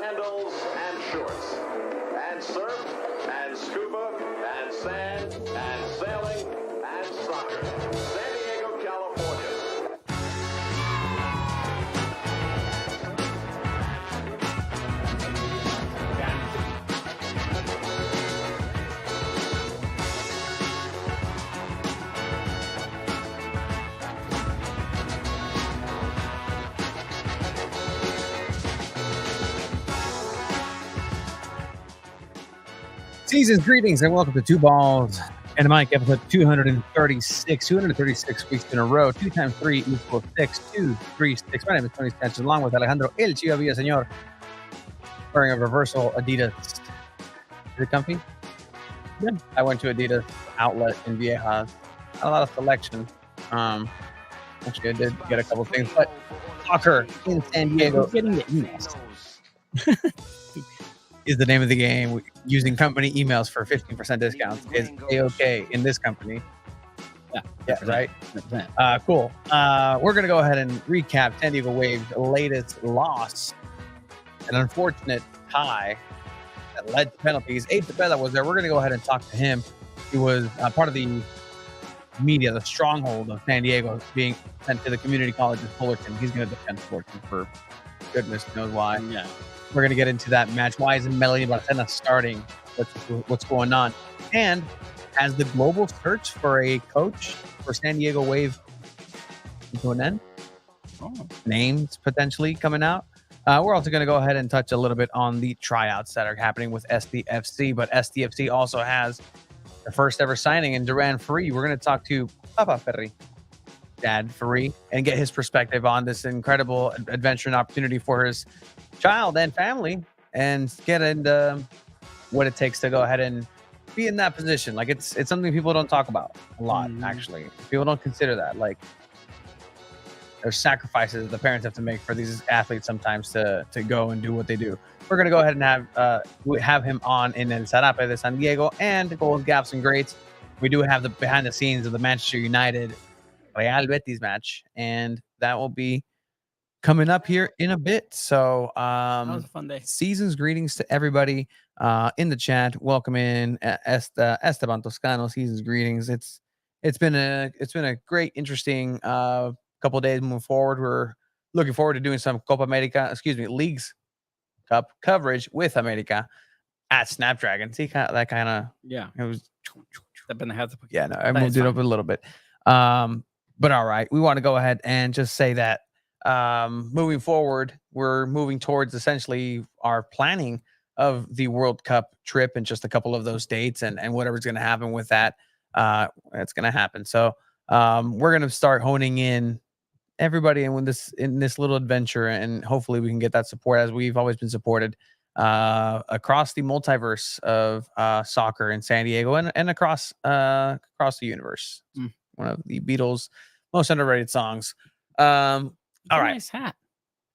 sandals and shorts, and surf and scuba and sand and sailing and soccer. San Diego, California. Season's greetings and welcome to Two Balls and a Mic, episode 236. 236 weeks in a row. 2 times 3 equals 6. 2, 3, 6. My name is Tony Sanchez, along with Alejandro El Chiva Villaseñor, wearing a reversal Adidas. Is it comfy? Yeah. I went to Adidas outlet in Viejas. A lot of selection. Actually, I did get a couple things, but soccer in San Diego. Getting the emails. Is the name of the game. Using company emails for 15% discounts is A-OK in this company. Yeah, right? Cool. We're going to go ahead and recap San Diego Wave's latest loss. An unfortunate tie that led to penalties. Abe Tabella was there. We're going to go ahead and talk to him. He was part of the media, the stronghold of San Diego, being sent to the community college in Fullerton. He's going to defend Fullerton for goodness knows why. Yeah. We're going to get into that match. Why isn't Melanie Barcena starting? What's going on? And has the global search for a coach for San Diego Wave come to an end? Names potentially coming out. We're also going to go ahead and touch a little bit on the tryouts that are happening with SDFC. But SDFC also has the first ever signing in Duran Ferree. We're going to talk to Papa Ferree, Dad Ferree, and get his perspective on this incredible adventure and opportunity for his child and family, and get into what it takes to go ahead and be in that position. Like it's something people don't talk about a lot. Actually, people don't consider that. Like there's sacrifices the parents have to make for these athletes sometimes to go and do what they do. We're gonna go ahead and have him on in El Zarape de San Diego and Goals, Gaps, and Greats. We do have the behind the scenes of the Manchester United Real Betis match, and that will be coming up here in a bit. So that was a fun day. Season's greetings to everybody in the chat. Welcome in Esteban Toscano. Season's greetings. It's been a great, interesting couple of days moving forward. We're looking forward to doing some Leagues Cup coverage with America at Snapdragon. See that kind of Yeah. It was yeah. No, I moved it up a little bit. But all right, we want to go ahead and just say that moving forward, we're moving towards essentially our planning of the World Cup trip and just a couple of those dates and whatever's going to happen with that. It's going to happen. So we're going to start honing in everybody in this little adventure, and hopefully we can get that support as we've always been supported across the multiverse of soccer in San Diego and across the universe. One of the Beatles' most underrated songs. All right. Nice hat.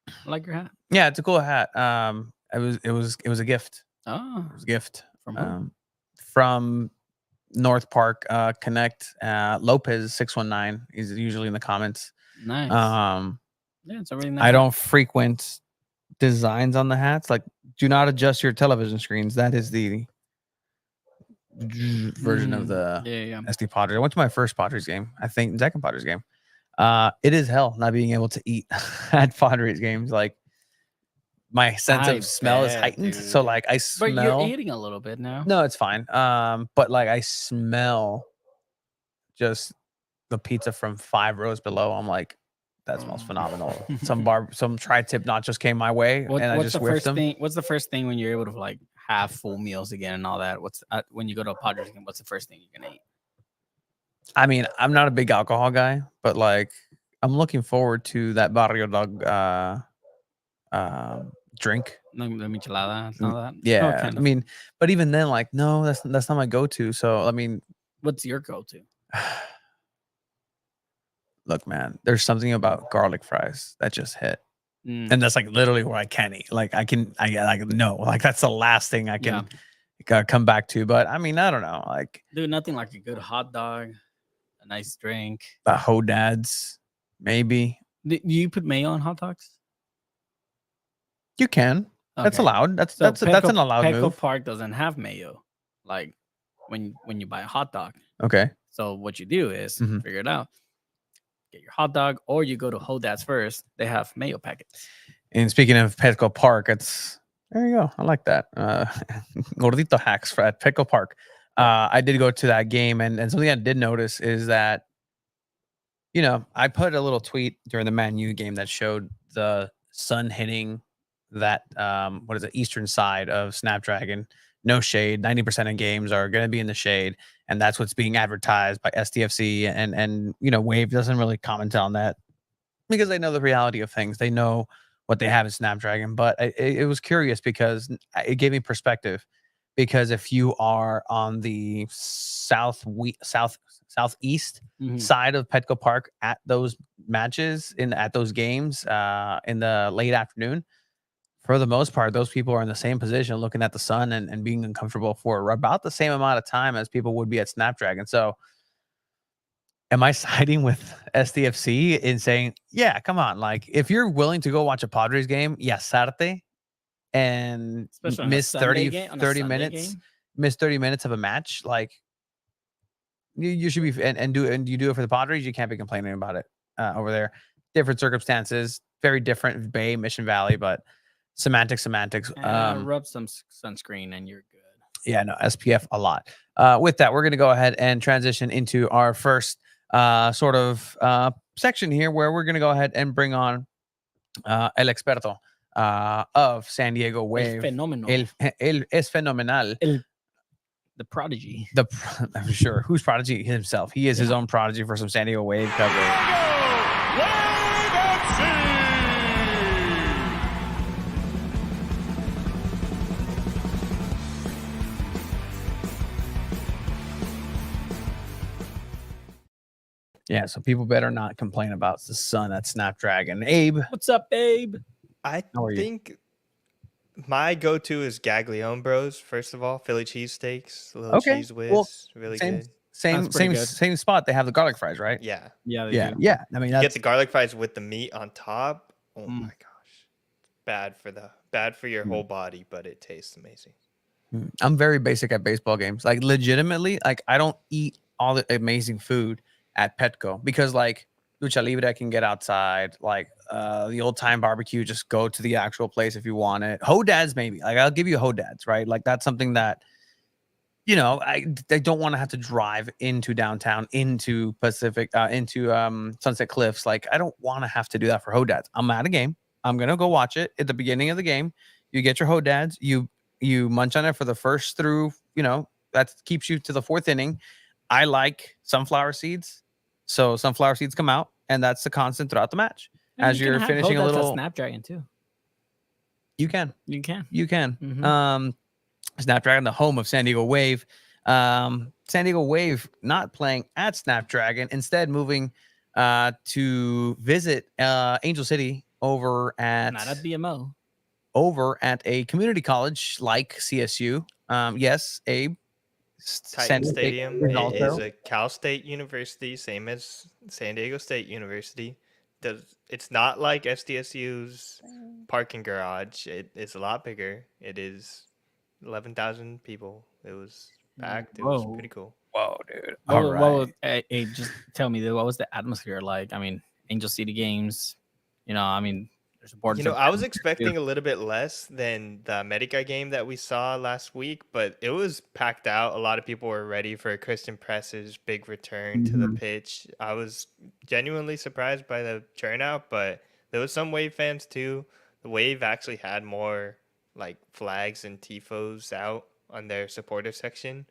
I like your hat. Yeah, it's a cool hat. It was a gift. Oh, It was a gift from North Park Connect. Lopez 619. He's usually in the comments. Nice. Yeah, it's a really nice. I don't frequent designs on the hats. Like, do not adjust your television screens. That is the version of the SD Padres. I went to my first Padres game. I think second Padres game. It is hell not being able to eat at Padres games. Like my sense of smell is heightened. Dude. So like I smell. But you're eating a little bit now. No, it's fine. But like I smell just the pizza from 5 rows below. I'm like, that smells phenomenal. some tri-tip nachos came my way, and I just whiffed them. What's the first thing when you're able to like have full meals again and all that? What's when you go to a Padres game? What's the first thing you're gonna eat? I mean, I'm not a big alcohol guy, but like I'm looking forward to that Barrio Dog drink. The michelada and all that. Yeah, I mean, but even then, like, no, that's not my go-to. So I mean, what's your go-to? Look, man, there's something about garlic fries that just hit. And that's like literally where I can't eat. Like I no, like that's the last thing I can come back to. But I mean, I don't know. Like, dude, nothing like a good hot dog, a nice drink. Hodads, maybe. Do you put mayo on hot dogs? You can. That's Okay. allowed. That's So that's an allowed Petco move. Park doesn't have mayo, like when you buy a hot dog. Okay. So what you do is Mhm. figure it out. Get your hot dog, or you go to Hodad's first. They have mayo packets. And speaking of Petco Park, it's there you go. I like that. Gordito hacks for at Petco Park. I did go to that game, and something I did notice is that I put a little tweet during the Man U game that showed the sun hitting that what is it, eastern side of Snapdragon. No shade. 90% of games are going to be in the shade, and that's what's being advertised by STFC and Wave doesn't really comment on that because they know the reality of things. They know what they have in Snapdragon, but it was curious because it gave me perspective. Because if you are on the southeast Mhm. side of Petco Park at those matches at those games in the late afternoon, for the most part, those people are in the same position, looking at the sun and being uncomfortable for about the same amount of time as people would be at Snapdragon. So am I siding with SDFC in saying, yeah, come on, like if you're willing to go watch a Padres game, yes, Saturday, and Especially on a miss Sunday 30, game. On a 30 Sunday minutes, game. miss 30 minutes of a match, like you should be and you do it for the Padres, you can't be complaining about it over there. Different circumstances, very different Bay, Mission Valley, but semantics. Rub some sunscreen and you're good. Yeah, no, SPF a lot. With that, we're going to go ahead and transition into our first sort of section here where we're going to go ahead and bring on El Experto of San Diego Wave. El fenómeno. El es fenomenal. The prodigy. I'm sure. Who's prodigy? Himself. He is his own prodigy for some San Diego Wave coverage. Yeah, so people better not complain about the sun at Snapdragon. Abe, What's up, Abe? I How are you? think my go-to is Gaglione Bros. First of all, Philly cheesesteaks, little Okay, cheese whiz, well, really same good. That's pretty good. same spot. They have the garlic fries, right? Yeah, Yeah, they Yeah, do. yeah. I mean, you get that's the garlic fries with the meat on top. Oh Mm. my gosh, bad for your Mm. whole body, but it tastes amazing. I'm very basic at baseball games. Like legitimately, like I don't eat all the amazing food at Petco because like lucha libre I can get outside. Like the old time barbecue, just go to the actual place if you want it. Hodad's maybe. Like I'll give you Hodad's, right? Like that's something that I don't want to have to drive into downtown, into Pacific, into Sunset Cliffs. Like I don't want to have to do that for Hodad's. I'm at a game. I'm gonna go watch it at the beginning of the game. You get your Hodad's. You munch on it for the first through. That keeps you to the fourth inning. I like sunflower seeds, so sunflower seeds come out, and that's the constant throughout the match. And As you can you're have finishing a Hodad's at little, Snapdragon too. you can. You can. Mhm. Snapdragon, the home of San Diego Wave. San Diego Wave not playing at Snapdragon, instead moving to visit Angel City over at Not at BMO. a community college like CSU. Yes, Abe. Titan Stadium is is also a Cal State University, same as San Diego State University. It's not like SDSU's parking garage. It's a lot bigger. It is 11,000 people. It was packed. It was Whoa. pretty cool. whoa, dude. Just tell me, what was the atmosphere like? I mean, Angel City games. I mean, there's supporters. I was expecting a little bit less than the Medica game that we saw last week, but it was packed out. A lot of people were ready for Christian Press's big return to the pitch. I was genuinely surprised by the turnout, but there was some Wave fans too. The Wave actually had more like flags and tifos out on their supporter section,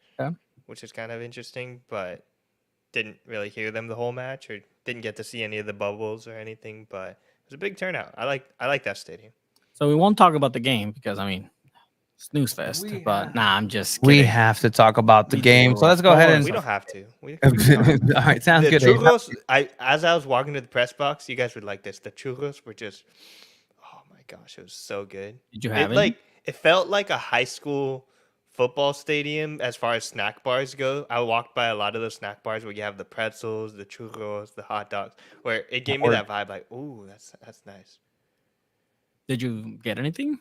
which is kind of interesting, but didn't really hear them the whole match or didn't get to see any of the bubbles or anything, but it was a big turnout. I like that stadium. So we won't talk about the game because I mean, snooze fest. But I'm just kidding. We have to talk about the We game. do, So let's of go ahead course. and We don't have to. all right, sounds The good. Abe. churros, as I was walking to the press box, you guys would like this. The churros were just, oh my gosh, it was so good. Did you have any? It felt like a high school football stadium as far as snack bars go. I walked by a lot of those snack bars where you have the pretzels, the churros, the hot dogs, where it gave me that vibe like, ooh, that's nice. Did you get anything?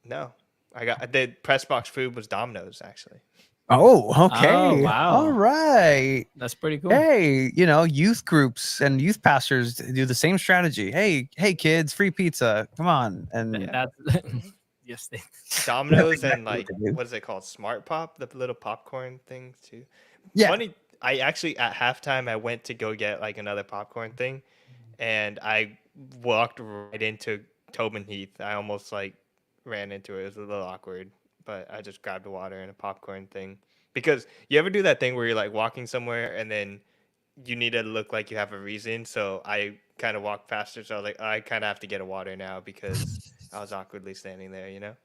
No, I got the press box food was Domino's actually. Oh, okay. wow. All right. That's pretty cool. Hey, youth groups and youth pastors do the same strategy. Hey, kids, free pizza. Come on. And That's yes, they Domino's exactly and what like they do. what is it called? Smart Pop, the little popcorn thing too. Yeah. Funny, I actually at halftime I went to go get like another popcorn thing, and I walked right into Tobin Heath. I almost like ran into it. It was a little awkward, but I just grabbed a water and a popcorn thing. Because you ever do that thing where you're like walking somewhere and then you need to look like you have a reason. So I kind of walked faster. So I was like, I kind of have to get a water now because I was awkwardly standing there, you know?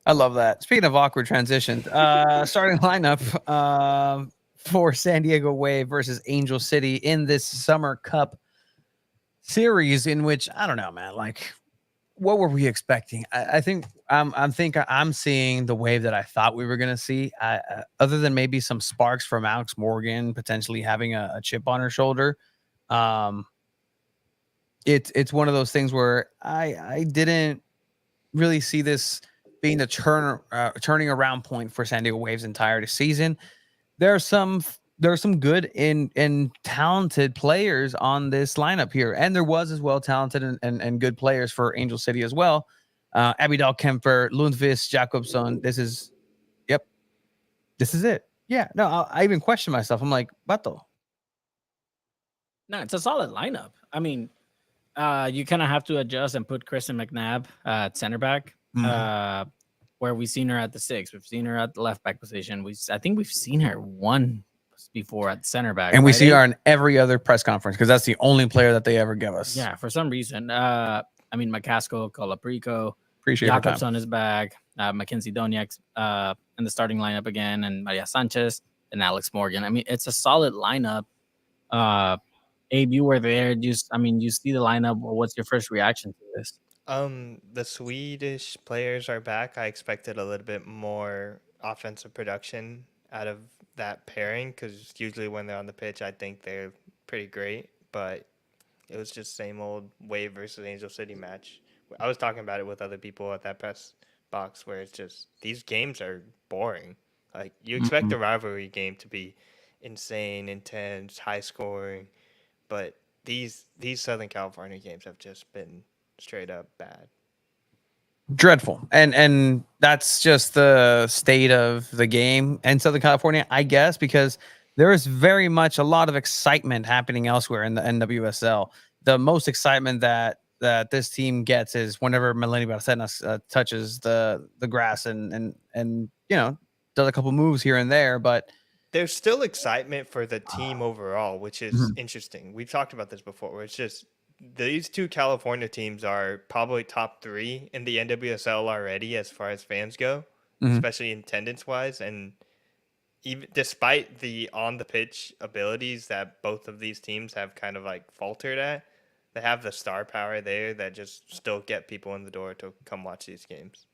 I love that. Speaking of awkward transitions, starting lineup for San Diego Wave versus Angel City in this Summer Cup series, in which I don't know, man. Like, what were we expecting? I think I'm seeing the Wave that I thought we were gonna see. Other than maybe some sparks from Alex Morgan potentially having a chip on her shoulder. It's one of those things where I didn't really see this being the turning around point for San Diego Wave's entire season. There are some good and talented players on this lineup here, and there was as well talented and good players for Angel City as well. Abidal Kemper, Lundqvist, Jakobsson. This is it. Yeah, no, I even questioned myself. I'm like, Bato. No, it's a solid lineup. I mean, you kind of have to adjust and put Kristen McNabb at center back, where we've seen her at the 6. We've seen her at the left back position. I think we've seen her once before at center back. And we right, see her in every other press conference because that's the only player that they ever give us. Yeah, for some reason. I mean, McCaskill, Colaprico, Appreciate your time. Jakobsson is back. Mackenzie Doniak in the starting lineup again, and Maria Sanchez and Alex Morgan. I mean, it's a solid lineup. Abe, you were there. You see the lineup. What's your first reaction to this? The Swedish players are back. I expected a little bit more offensive production out of that pairing because usually when they're on the pitch, I think they're pretty great. But it was just same old Wave versus Angel City match. I was talking about it with other people at that press box where it's just these games are boring. Like you expect a rivalry game to be insane, intense, high scoring, but these Southern California games have just been straight up bad. Dreadful. And that's just the state of the game in Southern California, I guess, because there is very much a lot of excitement happening elsewhere in the NWSL. The most excitement that this team gets is whenever Melanie Barcenas touches the grass and does a couple moves here and there, but there's still excitement for the team overall, which is interesting. We've talked about this before, where it's just these two California teams are probably top 3 in the NWSL already as far as fans go, especially attendance wise. And even despite the on the pitch abilities that both of these teams have kind of like faltered at, they have the star power there that just still get people in the door to come watch these games.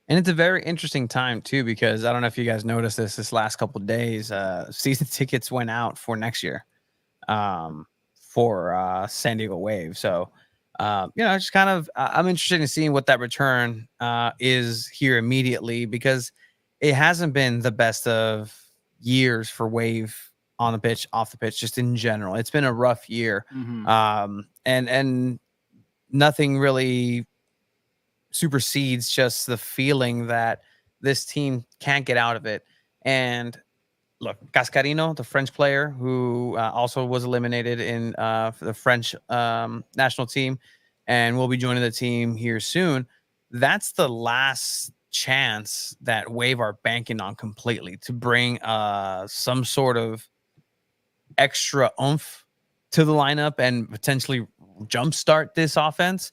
And it's a very interesting time too, because I don't know if you guys noticed this last couple of days, season tickets went out for next year, for San Diego Wave. So, just kind of, I'm interested in seeing what that return is here immediately, because it hasn't been the best of years for Wave on the pitch, off the pitch, just in general. It's been a rough year. And nothing really supersedes just the feeling that this team can't get out of it. And look, Cascarino, the French player who also was eliminated in the French national team and will be joining the team here soon. That's the last chance that Wave are banking on completely to bring some sort of extra oomph to the lineup and potentially jumpstart this offense.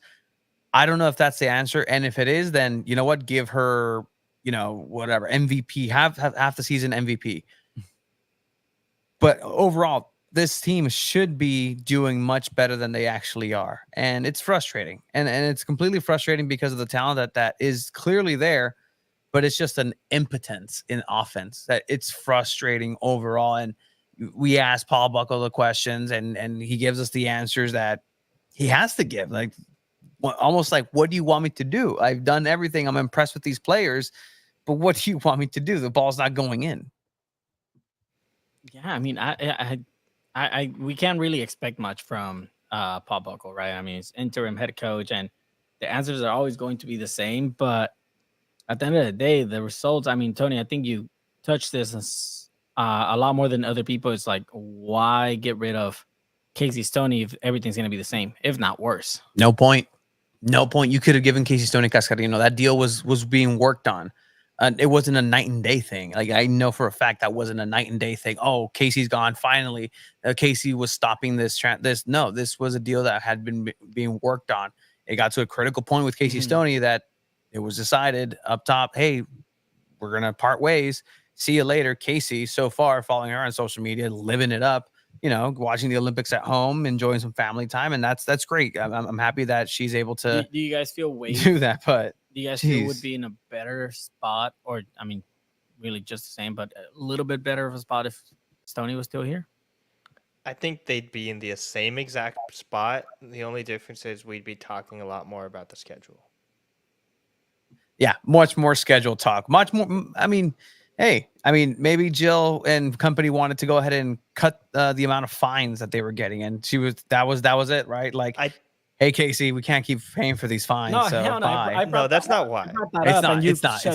I don't know if that's the answer. And if it is, then you know what? Give her, whatever, MVP, have the season MVP. But overall, this team should be doing much better than they actually are. And it's frustrating. And it's completely frustrating because of the talent that is clearly there, but it's just an impotence in offense that it's frustrating overall. And we asked Paul Buckle the questions and he gives us the answers that he has to give. Like, almost like, what do you want me to do? I've done everything. I'm impressed with these players, but what do you want me to do? The ball's not going in. Yeah, I mean, we can't really expect much from Paul Buckle, right? I mean, he's interim head coach, and the answers are always going to be the same. But at the end of the day, the results. I mean, Tony, I think you touched this a lot more than other people. It's like, why get rid of Casey Stoney if everything's going to be the same, if not worse? No point. No point. You could have given Casey Stoney Cascarino. That deal was being worked on. It wasn't a night and day thing. Like, I know for a fact that wasn't a night and day thing. Oh, Casey's gone. Finally, Casey was stopping this. No, this was a deal that had been being worked on. It got to a critical point with Casey Stoney that it was decided up top, hey, we're going to part ways. See you later. Casey, so far, following her on social media, living it up, watching the Olympics at home, enjoying some family time. And that's great. I'm happy that she's able to do you guys feel do that. But do you guys feel would be in a better spot, or, I mean, really just the same, but a little bit better of a spot if Stoney was still here? I think they'd be in the same exact spot. The only difference is we'd be talking a lot more about the schedule. Yeah, much more scheduled talk. Much more. I mean, hey, maybe Jill and company wanted to go ahead and cut the amount of fines that they were getting, and that was it, right? Like, hey, Casey, we can't keep paying for these fines. No, so hell no. bye. No, that's not why. It's not.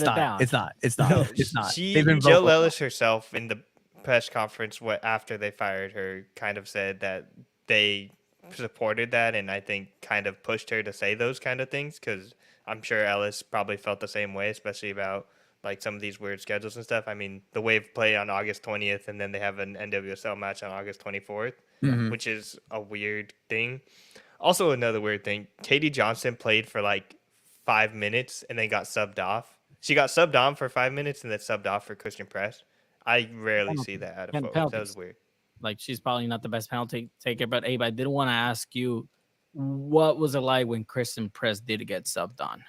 Jill Ellis herself in the press conference after they fired her kind of said that they supported that, and I think kind of pushed her to say those kind of things, because I'm sure Ellis probably felt the same way, especially about like some of these weird schedules and stuff. I mean, the Wave play on August 20th, and then they have an NWSL match on August 24th, which is a weird thing. Also, another weird thing, Katie Johnson played for like 5 minutes and then got subbed off. She got subbed on for 5 minutes and then subbed off for Christian Press. I rarely see that out of folks. That was weird. Like, she's probably not the best penalty taker, but Abe, I did want to ask you, what was it like when Christian Press did get subbed on?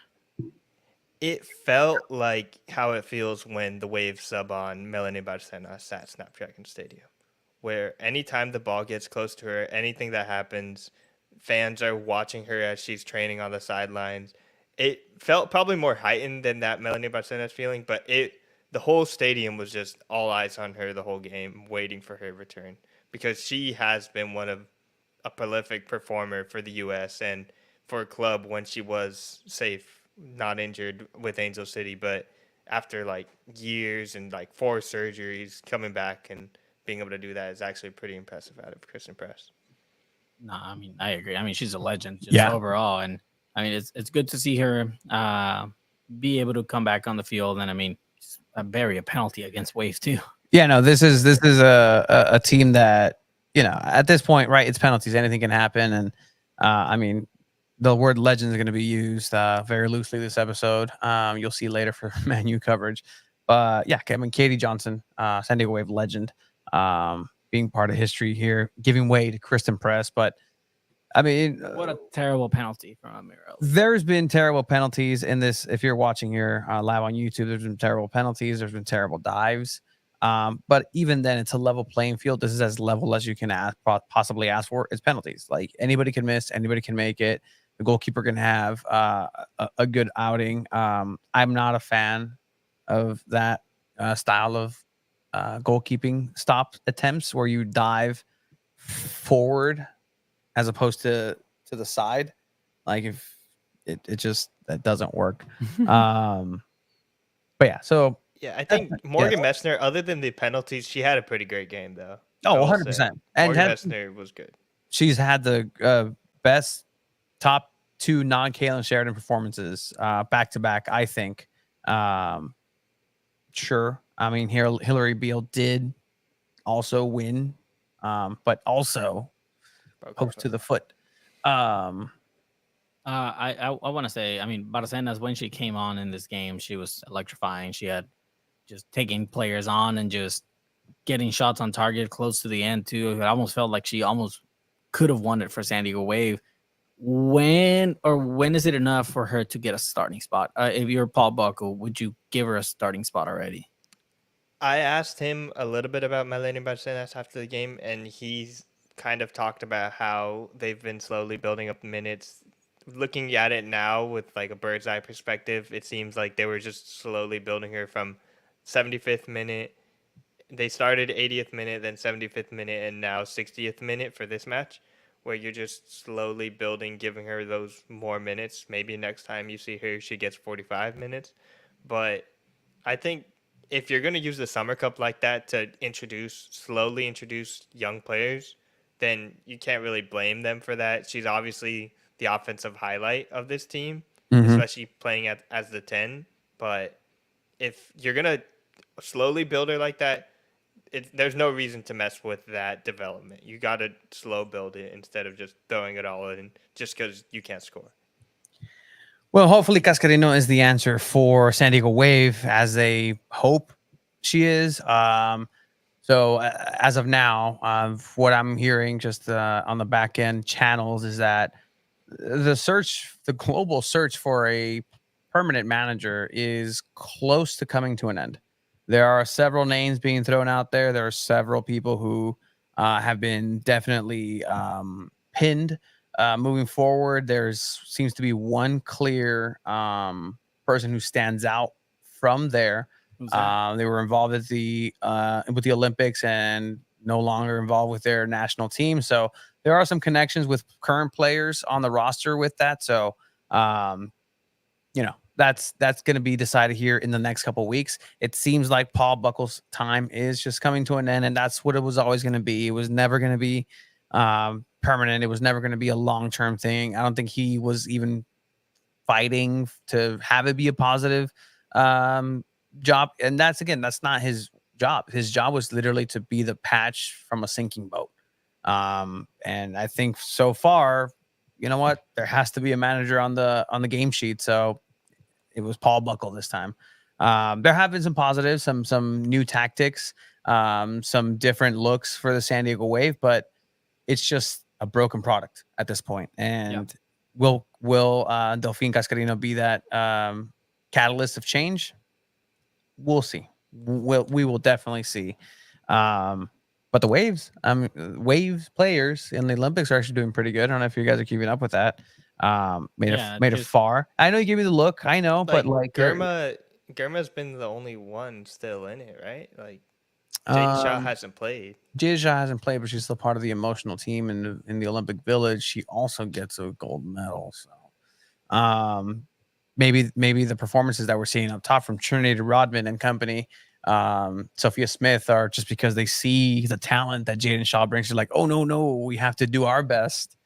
It felt like how it feels when the Wave sub on Melanie Barcenas at Snapdragon Stadium, where anytime the ball gets close to her, anything that happens, fans are watching her as she's training on the sidelines. It felt probably more heightened than that Melanie Barcenas feeling, but the whole stadium was just all eyes on her the whole game, waiting for her return, because she has been a prolific performer for the U.S. and for a club when she was safe, not injured with Angel City. But after like years and like 4 surgeries, coming back and being able to do that is actually pretty impressive out of Kristen Press. No, I mean, I agree. I mean, she's a legend just overall. And I mean, it's good to see her be able to come back on the field. And I mean, bury a penalty against Wave too. Yeah, no, this is a team that, at this point, right, it's penalties. Anything can happen. And I mean, the word legend is going to be used very loosely this episode. You'll see later for Man U coverage. But yeah, I mean, Katie Johnson, San Diego Wave legend, being part of history here, giving way to Kristen Press. But I mean, what a terrible penalty from Amiro. There's been terrible penalties in this. If you're watching here live on YouTube, there's been terrible penalties. There's been terrible dives. But even then, it's a level playing field. This is as level as you can possibly ask for. It's penalties. Like, anybody can miss, anybody can make it. The goalkeeper can have a good outing. I'm not a fan of that style of goalkeeping stop attempts where you dive forward as opposed to the side. Like, if it just, that doesn't work. But yeah, so yeah, I think Morgan Messner, other than the penalties, she had a pretty great game though. Oh, 100%. And Morgan Messner was good. She's had the best top 2 non-Kalen Sheridan performances back to back, I think. Sure. I mean, Hillary Beale did also win, but also post to the foot. I want to say, I mean, Barcenas, when she came on in this game, she was electrifying. She had just taking players on and just getting shots on target close to the end too. It almost felt like she almost could have won it for San Diego Wave. When is it enough for her to get a starting spot? If you're Paul Buckle, would you give her a starting spot already? I asked him a little bit about Melanie Barcenas after the game, and he's kind of talked about how they've been slowly building up minutes. looking at it now with like a bird's eye perspective, it seems like they were just slowly building her from 75th minute. They started 80th minute, then 75th minute, and now 60th minute for this match, where you're just slowly building, giving her those more minutes. Maybe next time you see her, she gets 45 minutes. But I think if you're going to use the Summer Cup like that to slowly introduce young players, then you can't really blame them for that. She's obviously the offensive highlight of this team, especially playing as the 10. But if you're going to slowly build her like that, there's no reason to mess with that development. You got to slow build it instead of just throwing it all in just because you can't score. Well, hopefully Cascarino is the answer for San Diego Wave, as they hope she is. So as of now, what I'm hearing just on the back end channels is that the global search for a permanent manager is close to coming to an end. There are several names being thrown out there. There are several people who have been definitely pinned. Moving forward, seems to be one clear person who stands out from there. They were involved with the Olympics and no longer involved with their national team. So there are some connections with current players on the roster with that. So, that's going to be decided here in the next couple of weeks. It seems like Paul Buckle's time is just coming to an end, and that's what it was always going to be. It was never going to be permanent. It was never going to be a long-term thing. I don't think he was even fighting to have it be a positive job. And that's not his job. His job was literally to be the patch from a sinking boat. And I think so far, you know what? There has to be a manager on the game sheet. So it was Paul Buckle this time. There have been some positives, some new tactics, some different looks for the San Diego Wave, but it's just a broken product at this point. And will Delfin Cascarino be that catalyst of change? We'll see. We will definitely see. But the Waves, Waves players in the Olympics are actually doing pretty good. I don't know if you guys are keeping up with that. Made it far. I know you gave me the look. I know, but like Germa's been the only one still in it, right? Like Jaden Shaw hasn't played. Jaden Shaw hasn't played, but she's still part of the emotional team in the Olympic Village. She also gets a gold medal. So, maybe the performances that we're seeing up top from Trinity Rodman and company, Sophia Smith, are just because they see the talent that Jaden Shaw brings. She's like, oh no, we have to do our best.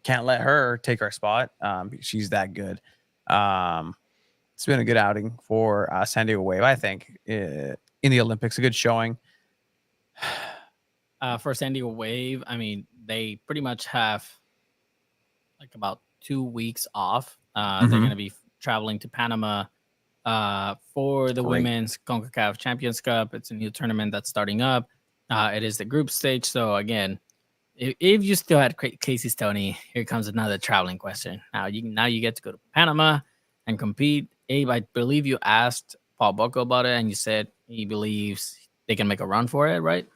Can't let her take our spot. She's that good. It's been a good outing for San Diego Wave, I think, in the Olympics. A good showing. For San Diego Wave, I mean, they pretty much have like about 2 weeks off. They're going to be traveling to Panama for the Women's CONCACAF Champions Cup. It's a new tournament that's starting up. It is the group stage. So again, if you still had Casey Stoney, here comes another traveling question. Now you get to go to Panama and compete. Abe, I believe you asked Paul Buckle about it, and you said he believes they can make a run for it, right?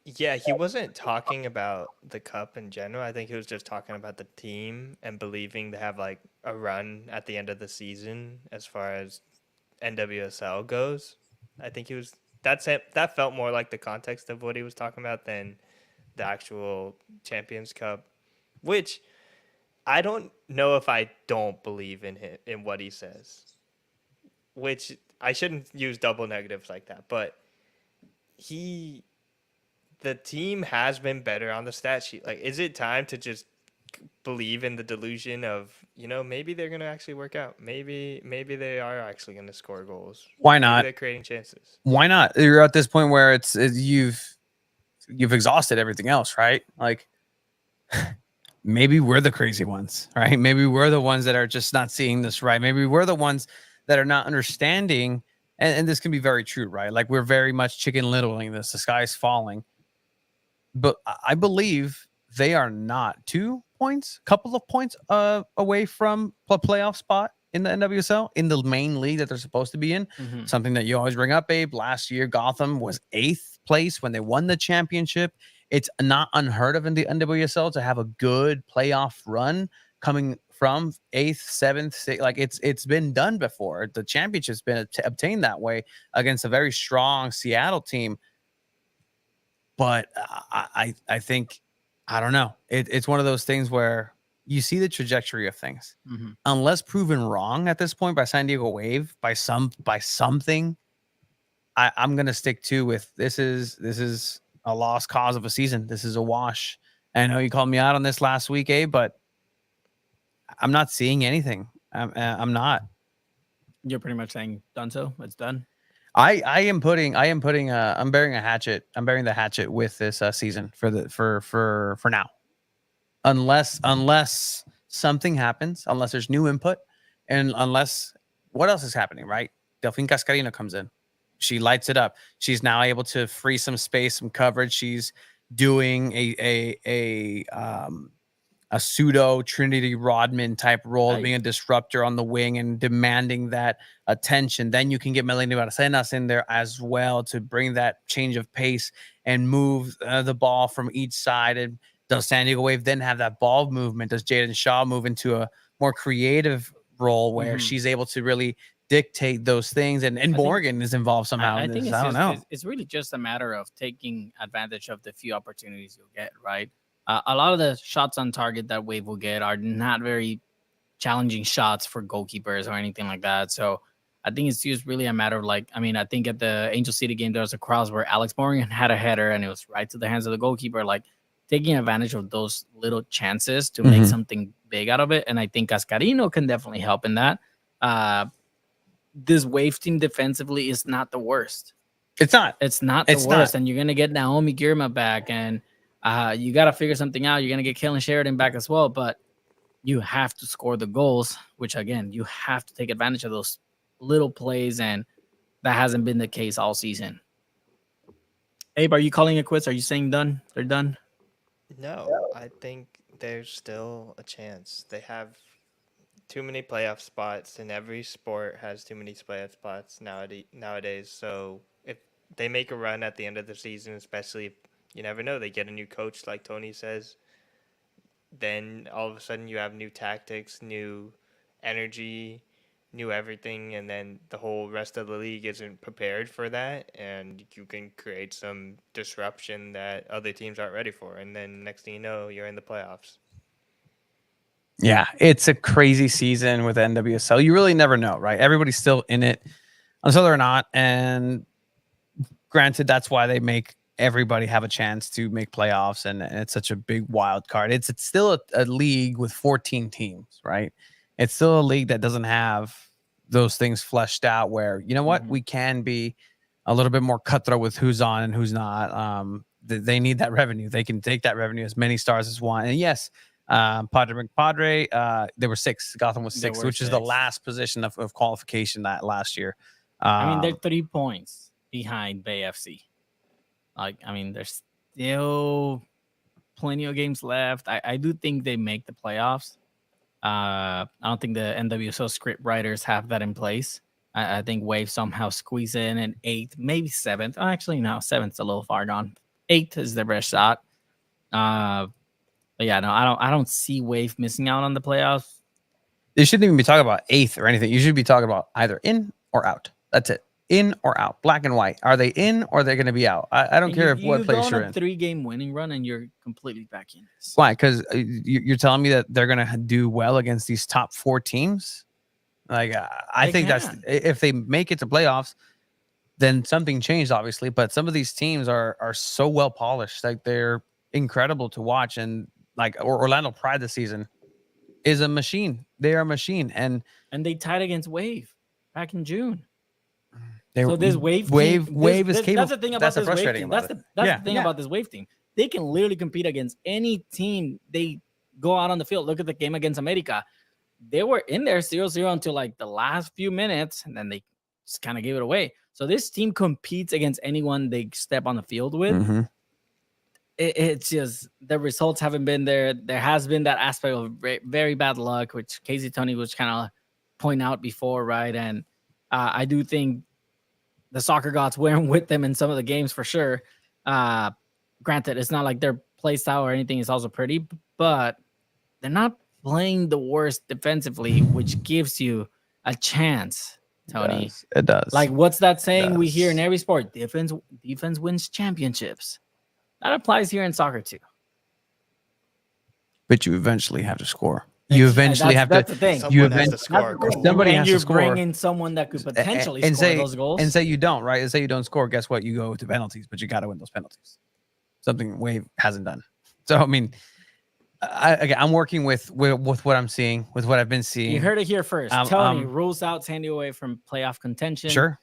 Yeah, he wasn't talking about the cup in general. I think he was just talking about the team and believing to have like a run at the end of the season as far as NWSL goes. I think that felt more like the context of what he was talking about than the actual Champions Cup, which I don't know if I don't believe in what he says, which I shouldn't use double negatives like that, but the team has been better on the stat sheet. Like, is it time to just believe in the delusion of, maybe they're going to actually work out. Maybe they are actually going to score goals. Why not? Maybe they're creating chances. Why not? You're at this point where you've exhausted everything else, right? Like, maybe we're the crazy ones, right? Maybe we're the ones that are just not seeing this right. Maybe we're the ones that are not understanding. And this can be very true, right? Like, we're very much chicken littling this. The sky is falling. But I believe they are not couple of points away from a playoff spot in the NWSL, in the main league that they're supposed to be in. Something that you always bring up, Abe. Last year, Gotham was 8th place when they won the championship. It's not unheard of in the NWSL to have a good playoff run coming from 8th, 7th, 6th. Like it's been done before. The championship's been obtained that way against a very strong Seattle team. But I think, I don't know. It's one of those things where you see the trajectory of things. Mm-hmm. Unless proven wrong at this point by San Diego Wave, by something, I'm gonna stick to with this is a lost cause of a season. This is a wash. I know you called me out on this last week, Abe, but I'm not seeing anything. I'm not. You're pretty much saying done. So it's done. I'm bearing a hatchet. I'm bearing the hatchet with this season for now. Unless something happens, unless there's new input, and unless what else is happening, right? Delphine Cascarino comes in. She lights it up. She's now able to free some space, some coverage. She's doing a pseudo Trinity Rodman type role, being a disruptor on the wing and demanding that attention. Then you can get Melanie Barcenas in there as well to bring that change of pace and move the ball from each side. And does San Diego Wave then have that ball movement? Does Jaden Shaw move into a more creative role where she's able to really dictate those things? And Morgan is involved somehow. I think I don't know. It's really just a matter of taking advantage of the few opportunities you'll get, right? A lot of the shots on target that Wave will get are not very challenging shots for goalkeepers or anything like that. So I think it's just really a matter of I think at the Angel City game, there was a cross where Alex Morgan had a header and it was right to the hands of the goalkeeper, like taking advantage of those little chances to make something big out of it. And I think Cascarino can definitely help in that. This Wave team defensively is not the worst. It's not the worst. And you're going to get Naomi Girma back, and you got to figure something out. You're going to get Kaylin Sheridan back as well, but you have to score the goals, which again, you have to take advantage of those little plays, and that hasn't been the case all season. Abe, are you calling it quits? Are you saying done? They're done? No, I think there's still a chance. They have too many playoff spots, and every sport has too many playoff spots nowadays. So if they make a run at the end of the season, especially if you never know, they get a new coach, like Tony says, then all of a sudden you have new tactics, new energy, new everything, and then the whole rest of the league isn't prepared for that, and you can create some disruption that other teams aren't ready for, and then next thing you know, you're in the playoffs. Yeah, it's a crazy season with NWSL. You really never know, right? Everybody's still in it until they're not, and granted, that's why they make everybody have a chance to make playoffs, and it's such a big wild card. It's still a league with 14 teams, right? It's still a league that doesn't have those things fleshed out where, you know what, we can be a little bit more cutthroat with who's on and who's not. They need that revenue. They can take that revenue, as many stars as want. And yes, Padre McPadre, there were 6. Gotham was 6, which is the last position of qualification that last year. They're 3 points behind Bay FC. There's still plenty of games left. I do think they make the playoffs. I don't think the NWSL script writers have that in place. I think Wave somehow squeeze in an 8th, maybe 7th. Actually, no, 7th's a little far gone. 8th is their best shot. But yeah, no, I don't see Wave missing out on the playoffs. They shouldn't even be talking about 8th or anything. You should be talking about either in or out. That's it. In or out, black and white. Are they in or are they going to be out? I don't care what place you're in. 3-game winning run and you're completely back in. Why? Because you're telling me that they're going to do well against these top 4 teams? Like, I think that's if they make it to playoffs, then something changed, obviously. But some of these teams are so well polished, like they're incredible to watch. And like Orlando Pride this season is a machine. They are a machine, and they tied against Wave back in June. So this Wave is capable. That's the thing about this Wave team. That's the thing about this Wave team. They can literally compete against any team they go out on the field. Look at the game against America. They were in there 0-0 until like the last few minutes, and then they just kind of gave it away. So this team competes against anyone they step on the field with. It's just the results haven't been there. There has been that aspect of very bad luck, which Casey Tony was kind of pointing out before, right? And I do think the soccer gods wearing with them in some of the games for sure. Granted, it's not like their play style or anything is also pretty, but they're not playing the worst defensively, which gives you a chance, Tony. It does. Like, what's that saying we does. hear in every sport? Defense wins championships. That applies here in soccer too. But you eventually have to score. You eventually have that's to. the thing. Someone has to score a goal. Somebody and has to you score. bring in someone that could potentially and score say, those goals. And say you don't, right? And say you don't score. Guess what? You go to penalties, but you got to win those penalties. Something Wave hasn't done. So I mean, I'm working with what I'm seeing, with what I've been seeing. You heard it here first. Tony rules out San Diego away from playoff contention. Sure.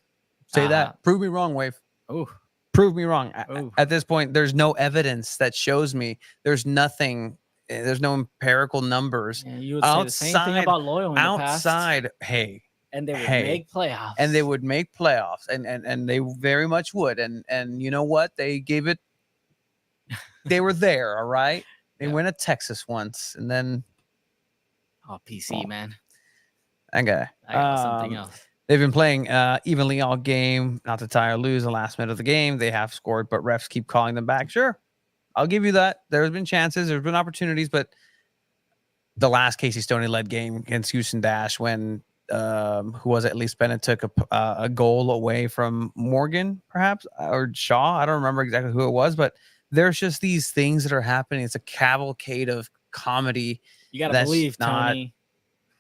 Say that. Prove me wrong, Wave. Oh, prove me wrong. At this point, there's no evidence that shows me. There's nothing. There's no empirical numbers. Yeah, you would say the same thing about Loyal in the past. Hey. And they would make playoffs. And they would make playoffs. And they very much would. And you know what? They gave it. They were there, all right? They went to Texas once, and then PC, man. That guy. I got something else. They've been playing evenly all game, not to tie or lose the last minute of the game. They have scored, but refs keep calling them back. Sure, I'll give you that. There's been chances, there's been opportunities, but the last Casey Stoney led game against Houston Dash, when who was it? At least Bennett took a goal away from Morgan, perhaps, or Shaw. I don't remember exactly who it was, but there's just these things that are happening. It's a cavalcade of comedy. You gotta believe, Tony.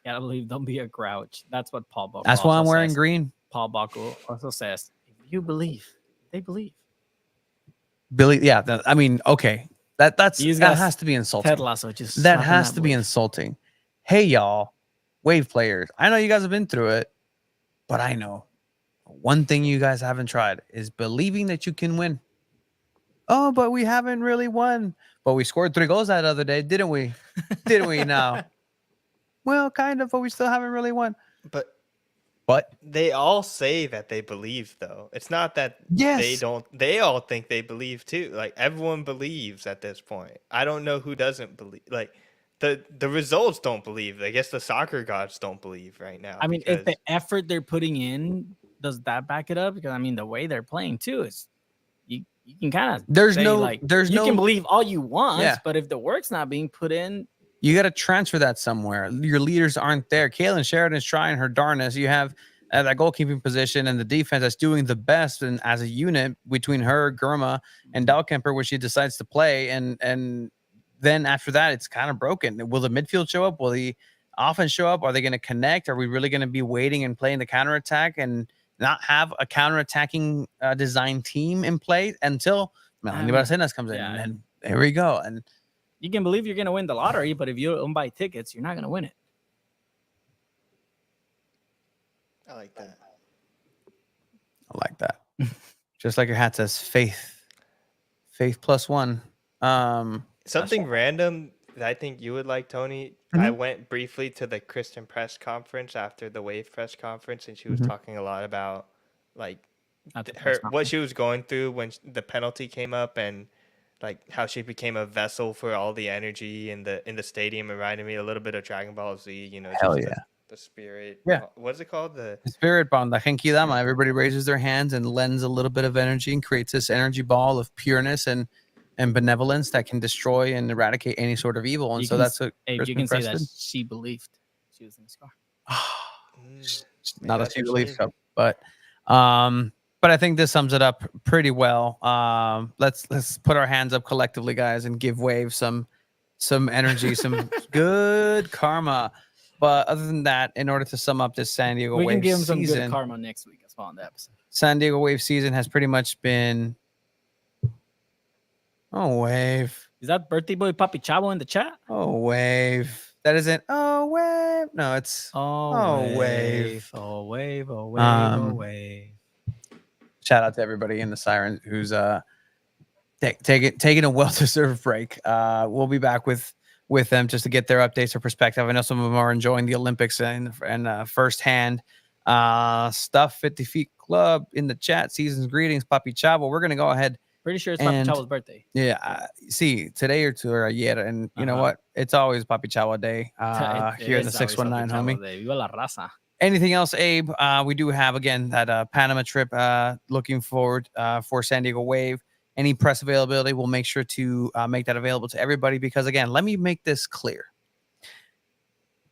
You gotta believe. Don't be a grouch. That's what Paul Buckle. That's why I'm wearing green. Paul Buckle also says, "If you believe, they believe." Billy, yeah. I mean, okay, that has to be insulting. Ted Lasso just that has to be insulting. Hey, y'all, Wave players. I know you guys have been through it, but I know one thing you guys haven't tried is believing that you can win. Oh, but we haven't really won. But we scored 3 goals that other day, didn't we? Didn't we now? Well, kind of, but we still haven't really won. But But they all say that they believe, though. It's not that they don't. They all think they believe too. Like, everyone believes at this point. I don't know who doesn't believe. Like, the results don't believe. I guess the soccer gods don't believe right now. I mean, if the effort they're putting in, does that back it up? Because I mean, the way they're playing too is you can kind of you can believe all you want, but if the work's not being put in, you got to transfer that somewhere. Your leaders aren't there. Kaylin Sheridan's trying her darnest. You have that goalkeeping position and the defense that's doing the best, and as a unit between her, Gurma, and Dahlkemper, when she decides to play, and then after that, it's kind of broken. Will the midfield show up? Will the offense show up? Are they going to connect? Are we really going to be waiting and playing the counterattack and not have a counterattacking design team in play until Melanie Barcenas comes in? And then here we go. And you can believe you're going to win the lottery, but if you don't buy tickets, you're not going to win it. I like that. I like that. Just like your hat says, faith plus one. Something random that I think you would like, Tony. I went briefly to the Kristen press conference after the Wave press conference, and she was talking a lot about like what she was going through when the penalty came up, and like how she became a vessel for all the energy in the stadium. It reminded me a little bit of Dragon Ball Z. You know, hell just yeah. The spirit. Yeah. What's it called? The spirit bomb. The Genki Dama. Everybody raises their hands and lends a little bit of energy and creates this energy ball of pureness and benevolence that can destroy and eradicate any sort of evil. And that's what you can say that she believed she was going to score. Not a she believes so, but I think this sums it up pretty well. Let's put our hands up collectively, guys, and give Wave some energy, some good karma. But other than that, in order to sum up this San Diego Wave season, we can give him some good karma next week as well on the episode. San Diego Wave season has pretty much been. Oh, Wave. Is that birthday boy Papi Chavo in the chat? Oh, Wave. That isn't. Oh, Wave. No, it's. Wave. Oh, Wave. Oh, Wave. Oh, Wave. Shout out to everybody in the Siren who's taking a well-deserved break. We'll be back with them just to get their updates or perspective. I know some of them are enjoying the Olympics and firsthand. Stuff 50 Feet Club in the chat. Season's greetings, Papi Chavo. We're gonna go ahead. Pretty sure it's Papi Chavo's birthday. Yeah. See, today or two or yet, and you know what? It's always Papi Chavo Day here in the 619, homie. Viva la raza. Anything else, Abe? We do have again that Panama trip. Looking forward for San Diego Wave. Any press availability, we'll make sure to make that available to everybody because again, let me make this clear.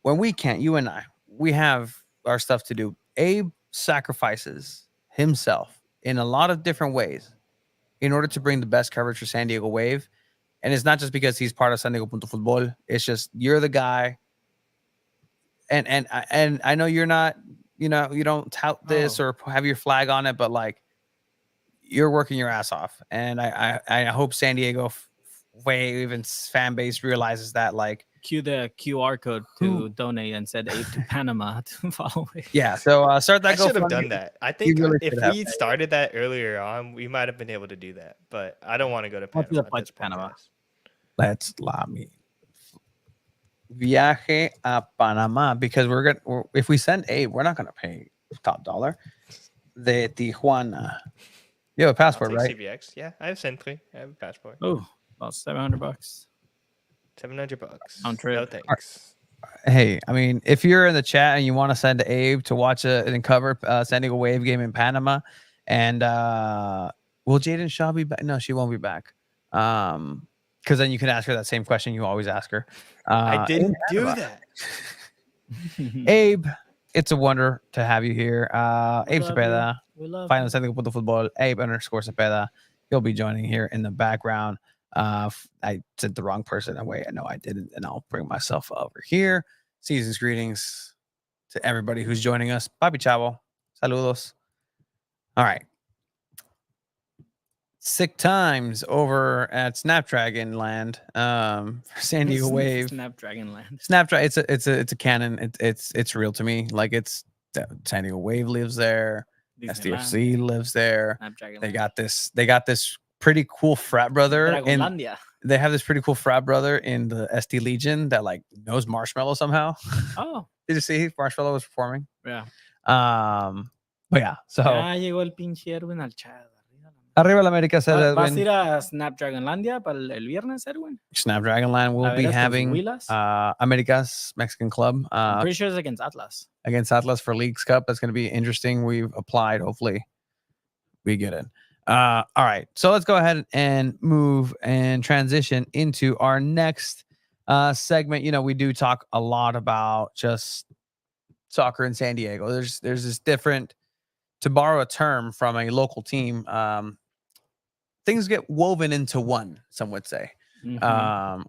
when we can't, you and I, we have our stuff to do. Abe sacrifices himself in a lot of different ways in order to bring the best coverage for San Diego Wave. And it's not just because he's part of San Diego Punto Futbol. It's just you're the guy. And I know you're not, you don't tout this or have your flag on it, but like you're working your ass off. And I hope San Diego Wave and fan base realizes that, like, Cue the QR code to donate and said Abe to Panama to follow it. Yeah, so start that. I should have done that. I think really if should have. we started that earlier on, we might have been able to do that. But I don't want to go to I'll do Panama. the flight to Panama. Let's let me viaje a Panama, because if we send Abe, we're not gonna pay top dollar. De Tijuana. You have a passport, right? CBX. Yeah, I have Sentry. I have a passport. Oh, about $700. $700. On trip. No thanks. Hey, I mean, if you're in the chat and you want to send Abe to watch and cover San Diego Wave game in Panama, and will Jaden Shaw be back? No, she won't be back. Because then you can ask her that same question you always ask her. I didn't do that. Abe, it's a wonder to have you here. Abe Cepeda, Final San Diego Punto Futbol, Abe_Cepeda. He'll be joining here in the background. I said the wrong person away. I know I didn't, and I'll bring myself over here. Season's greetings to everybody who's joining us. Papi Chavo, saludos. All right. Sick times over at Snapdragon Land for San Diego Wave. Snapdragon Land. Snapdragon. It's a canon. It's real to me. Like, it's San Diego Wave lives there. SDFC lives there. Snapdragon They got this pretty cool frat brother they have this pretty cool frat brother in the SD Legion that like knows Marshmallow somehow. Oh, did you see Marshmallow was performing? Yeah. But yeah, so llegó el pinche Erwin al chat. Arriba la América said ¿Vas a ir a Snapdragonlandia para el viernes, Erwin? Snapdragon Land will be having America's Mexican Club. I'm pretty sure it's against Atlas. Against Atlas for Leagues Cup. That's going to be interesting. We've applied. Hopefully we get it. All right. So let's go ahead and move and transition into our next segment. You know, we do talk a lot about just soccer in San Diego. There's this different, to borrow a term from a local team, things get woven into one, some would say,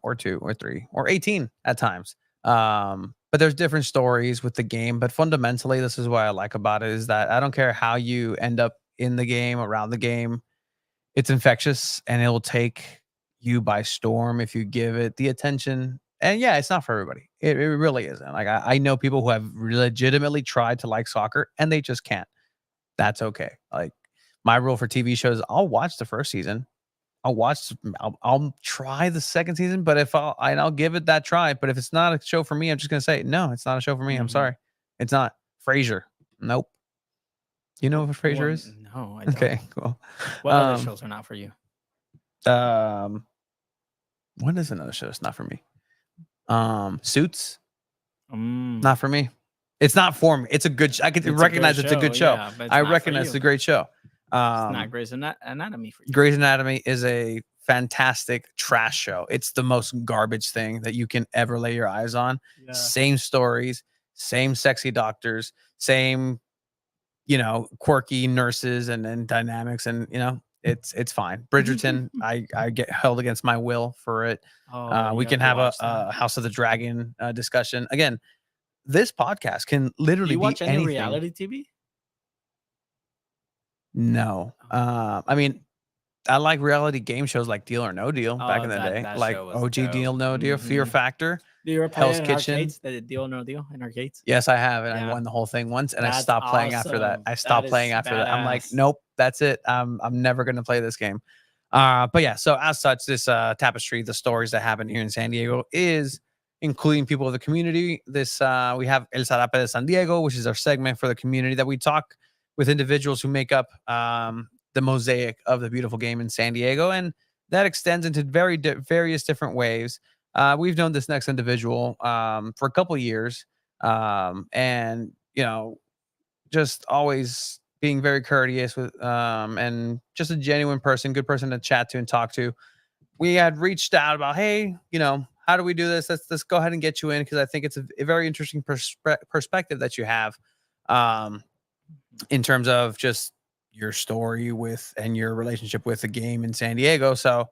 or two or three or 18 at times. But there's different stories with the game. But fundamentally, this is what I like about it, is that I don't care how you end up in the game, around the game, it's infectious and it will take you by storm if you give it the attention. And yeah, it's not for everybody. It really isn't. Like, I know people who have legitimately tried to like soccer and they just can't. That's okay. Like, my rule for TV shows, I'll watch the first season. I'll try the second season, but I'll give it that try. But if it's not a show for me, I'm just gonna say no. It's not a show for me. I'm sorry. It's not. Frasier. Nope. You know what Frasier is? No, I don't. Okay, cool. What other shows are not for you? What is another show that's not for me? Suits. Not for me. It's not for me. It's a good. I can recognize it's a good show. Yeah, I recognize it's a great show. It's not Grey's Anatomy for you. Grey's Anatomy is a fantastic trash show. It's the most garbage thing that you can ever lay your eyes on. Yeah. Same stories, same sexy doctors, same, quirky nurses and dynamics, and it's fine. Bridgerton, I get held against my will for it. We can have a House of the Dragon discussion. Again, this podcast can literally Do you watch be any anything. reality TV? No. I mean, I like reality game shows like Deal or No Deal back in the day. Like OG dope. Deal, No Deal, Fear Factor, Do you ever play Hell's in Kitchen. Arcades? The Deal or No Deal in arcades? Yes, I have. And I won the whole thing once and I That's stopped playing after that. awesome. I stopped playing after that. I'm like, badass. nope, that's it. I'm never going to play this game. But yeah, so as such, this tapestry, the stories that happen here in San Diego is including people of the community. This we have El Zarape de San Diego, which is our segment for the community that we talk with individuals who make up the mosaic of the beautiful game in San Diego. And that extends into various different ways. We've known this next individual for a couple of years. And, just always being very courteous with and just a genuine person, good person to chat to and talk to. We had reached out about, hey, how do we do this? Let's go ahead and get you in because I think it's a very interesting perspective that you have, in terms of just your story with and your relationship with the game in San Diego. So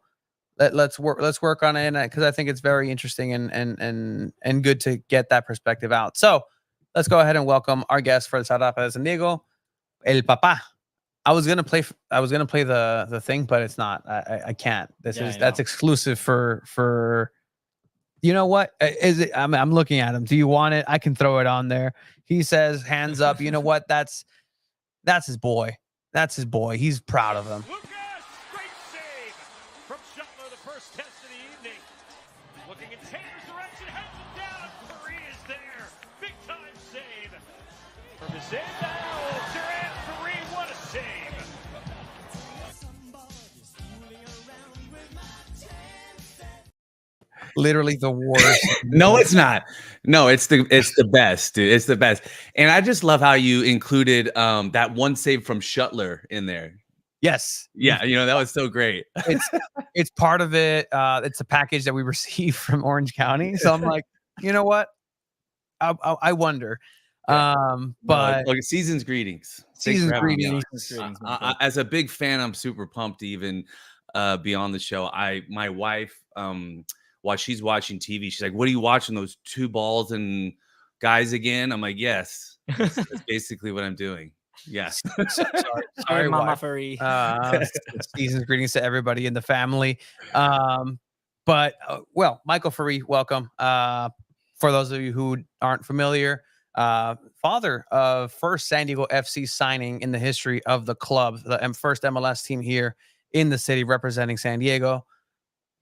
let's work on it because I think it's very interesting and good to get that perspective out. So let's go ahead and welcome our guest for the Sarapa de San Diego, El Papa. I was gonna play the thing, but it's not. I can't. That's exclusive for. You know what? Is it? I'm looking at him. Do you want it? I can throw it on there. He says, "Hands up." You know what? That's his boy. That's his boy. He's proud of him. Lucas, great save from Shuttler, the first test of the evening. Looking in Taylor's direction, heads him down. Ferree is there. Big time save from his end. Now, Durant, Ferree, what a save. Literally the worst. No, it's not. No, it's the best, dude. It's the best. And I just love how you included that one save from Shuttler in there. Yes. Yeah, that was so great. It's part of it. It's a package that we received from Orange County. So I'm like, you know what? I wonder. But look, season's greetings. Season's greetings. As a big fan, I'm super pumped to even be on the show. My wife, while she's watching TV, she's like, "What are you watching? Those two balls and guys again?" I'm like, "Yes." That's basically what I'm doing. Yes. Sorry, Mama Ferree. Season's greetings to everybody in the family. But Michael Ferree, welcome. For those of you who aren't familiar, father of first San Diego FC signing in the history of the club, the first MLS team here in the city representing San Diego,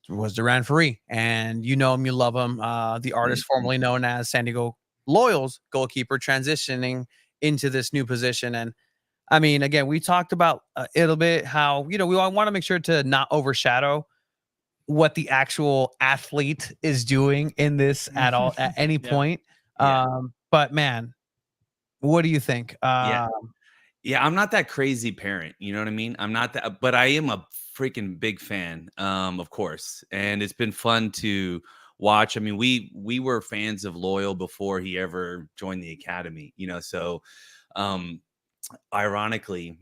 was Duran Ferree. And you know him, you love him. The artist formerly known as San Diego Loyal's goalkeeper, transitioning into this new position. And I mean, again, we talked about a little bit how, we want to make sure to not overshadow what the actual athlete is doing in this at all, at any point. But man, what do you think? Yeah, I'm not that crazy parent. You know what I mean? I'm not that, but I am a freaking big fan, of course. And it's been fun to watch. I mean, we were fans of Loyal before he ever joined the academy, so ironically,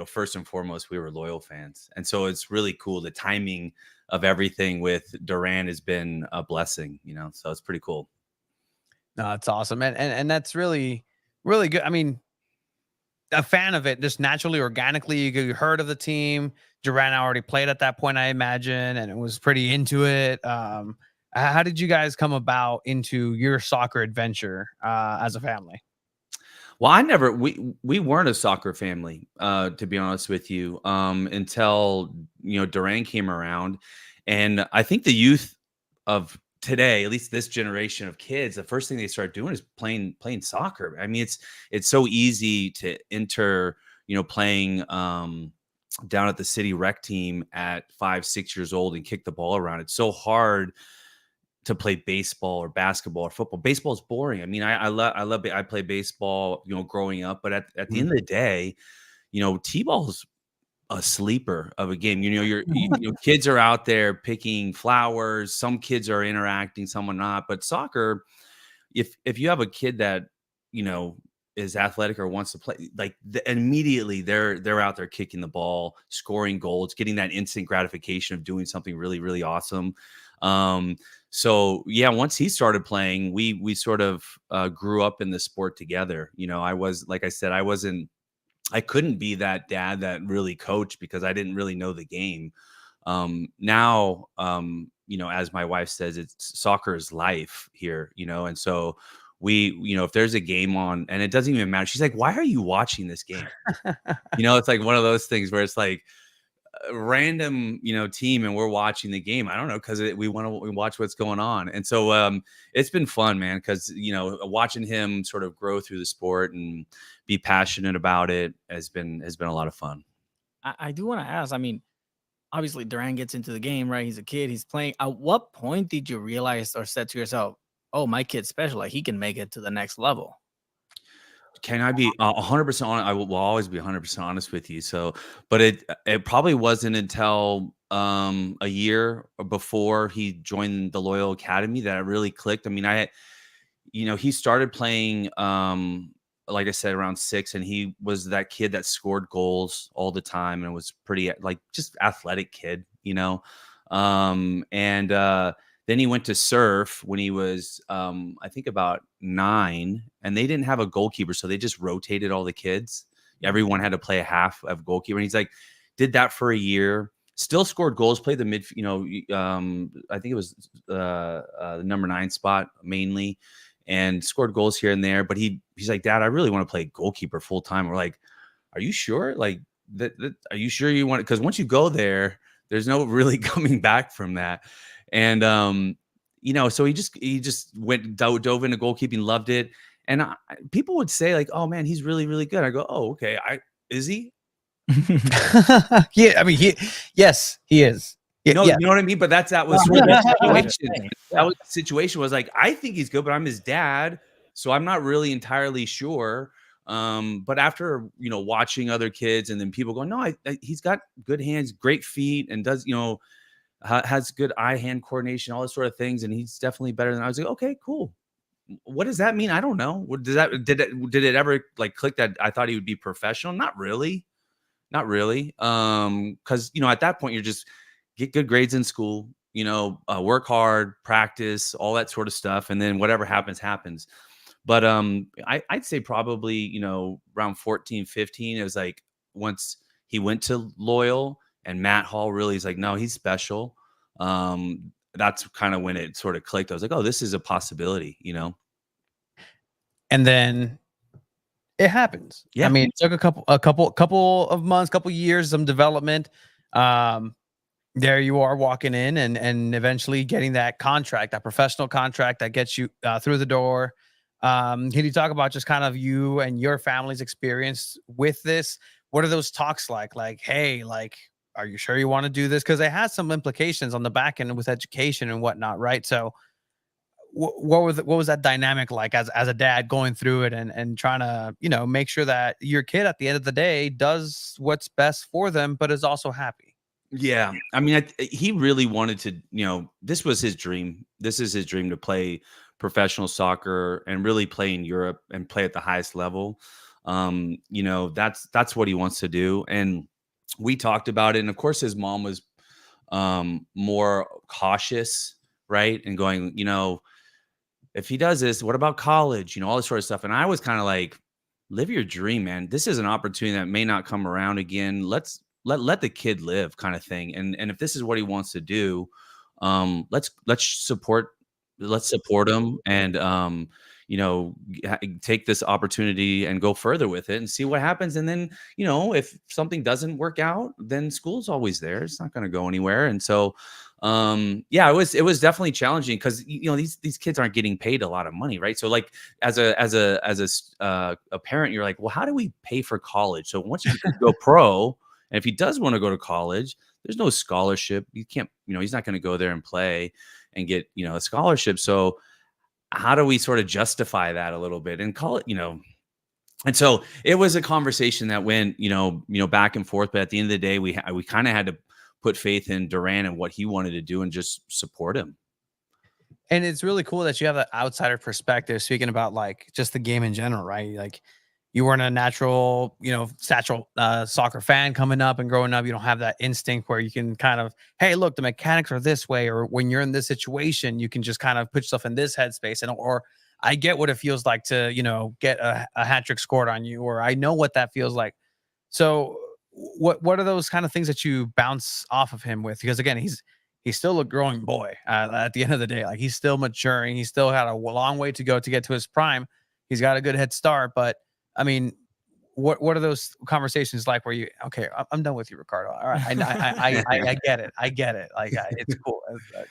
first and foremost, we were Loyal fans. And so it's really cool. The timing of everything with Duran has been a blessing, so it's pretty cool. No, it's awesome. And that's really, really good. I mean, a fan of it, just naturally, organically, you heard of the team. Duran already played at that point, I imagine, and it was pretty into it. How did you guys come about into your soccer adventure as a family? Well, we weren't a soccer family, to be honest with you, until Duran came around, and I think the youth of today, at least this generation of kids, the first thing they start doing is playing soccer. I mean, it's so easy to enter, playing down at the city rec team at 5-6 years old and kick the ball around. It's so hard to play baseball or basketball or football. Baseball is boring. I mean, I play baseball, growing up, but at the end of the day, T-ball is a sleeper of a game. Your kids are out there picking flowers. Some kids are interacting, some are not. But soccer, if you have a kid that is athletic or wants to play, like immediately they're out there kicking the ball, scoring goals, getting that instant gratification of doing something really, really awesome. So yeah, once he started playing, we sort of grew up in the sport together. Like I said, I couldn't be that dad that really coached because I didn't really know the game. Now, as my wife says, soccer is life here, and so if there's a game on and it doesn't even matter, she's like, "Why are you watching this game?" It's like one of those things where it's like a random, team and we're watching the game. I don't know, because we want to watch what's going on. And so it's been fun, man, because, watching him sort of grow through the sport and be passionate about it has been a lot of fun. I do want to ask, I mean, obviously Duran gets into the game, right? He's a kid, he's playing. At what point did you realize or said to yourself, "Oh, my kid's special, like he can make it to the next level"? Can I be 100% honest? I will always be 100% honest with you. So, but it probably wasn't until a year before he joined the Loyal Academy that it really clicked. I mean, he started playing, like I said, around 6, and he was that kid that scored goals all the time and was pretty like just athletic kid, and then he went to surf when he was, I think about 9, and they didn't have a goalkeeper, so they just rotated all the kids. Everyone had to play a half of goalkeeper, and he's like, did that for a year. Still scored goals, played the mid, I think it was the number 9 spot mainly, and scored goals here and there. But he's like, Dad, I really want to play goalkeeper full time. We're like, are you sure? Like, are you sure you want it? Because once you go there, there's no really coming back from that. And so he just dove into goalkeeping, loved it. And people would say like, oh man, he's really, really good. I go, oh, okay. Is he? Yeah, I mean, yes, he is. You know what I mean? But that was sort of the situation. That was the situation. Was like, I think he's good, but I'm his dad, so I'm not really entirely sure. But after watching other kids, and then people going, no, he's got good hands, great feet, and does has good eye-hand coordination, all those sort of things, and he's definitely better than I was like, okay, cool. What does that mean? I don't know. What does that did it ever like click that I thought he would be professional? Not really. Because at that point you're just get good grades in school, work hard, practice, all that sort of stuff, and then whatever happens. But I'd say probably around 14, 15, it was like once he went to Loyal and Matt Hall really is like, no, he's special. That's kind of when it sort of clicked. I was like, oh, this is a possibility, And then it happens. Yeah. I mean, it took a couple of months, couple years, some development. There you are walking in and eventually getting that contract, that professional contract that gets you through the door. Can you talk about just kind of you and your family's experience with this? What are those talks like? Like, hey, like, are you sure you want to do this? Because it has some implications on the back end with education and whatnot, right? So what was that dynamic like as a dad going through it and trying to make sure that your kid at the end of the day does what's best for them, but is also happy? Yeah, I mean, he really wanted to. This was his dream. This is his dream to play professional soccer and really play in Europe and play at the highest level. That's what he wants to do, and we talked about it. And of course, his mom was more cautious, right? And going, if he does this, what about college? All this sort of stuff. And I was kind of like, live your dream, man. This is an opportunity that may not come around again. Let the kid live, kind of thing. And if this is what he wants to do, let's support him and take this opportunity and go further with it and see what happens. And then if something doesn't work out, then school's always there. It's not going to go anywhere. And so it was definitely challenging because these kids aren't getting paid a lot of money, right? So like as a parent, you're like, well, how do we pay for college? So once you go pro, and if he does want to go to college, there's no scholarship. You can't, he's not going to go there and play and get a scholarship. So how do we sort of justify that a little bit and call it, and so it was a conversation that went, back and forth. But at the end of the day, we kind of had to put faith in Duran and what he wanted to do and just support him. And it's really cool that you have that outsider perspective, speaking about like just the game in general, right? Like you weren't a natural, soccer fan coming up and growing up. You don't have that instinct where you can kind of, hey, look, the mechanics are this way. Or when you're in this situation, you can just kind of put yourself in this headspace. Or I get what it feels like to, get a hat trick scored on you, or I know what that feels like. So what are those kind of things that you bounce off of him with? Because again, he's still a growing boy at the end of the day. Like he's still maturing. He still had a long way to go to get to his prime. He's got a good head start, but I mean, what are those conversations like where okay, I'm done with you, Ricardo. All right. I get it. Like it's cool.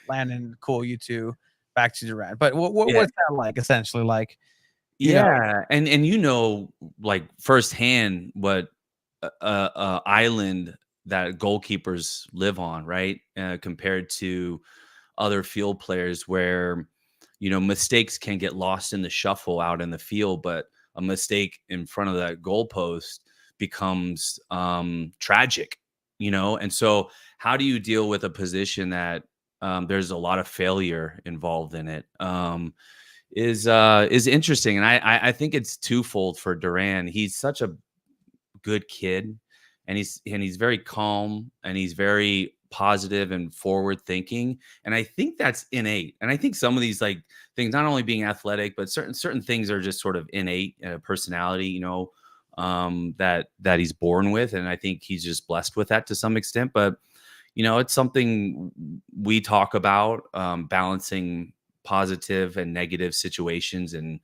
Landon, cool. You two back to Durant. But what's that like essentially? Like, and like firsthand what island that goalkeepers live on, right? Compared to other field players where, mistakes can get lost in the shuffle out in the field, but a mistake in front of that goalpost becomes tragic, and so how do you deal with a position that there's a lot of failure involved in it? Is interesting, and I think it's twofold for Duran. He's such a good kid, and he's very calm, and he's very positive and forward thinking, and I think that's innate. And I think some of these like things, not only being athletic, but certain things are just sort of innate personality, that he's born with, and I think he's just blessed with that to some extent. But it's something we talk about, balancing positive and negative situations, and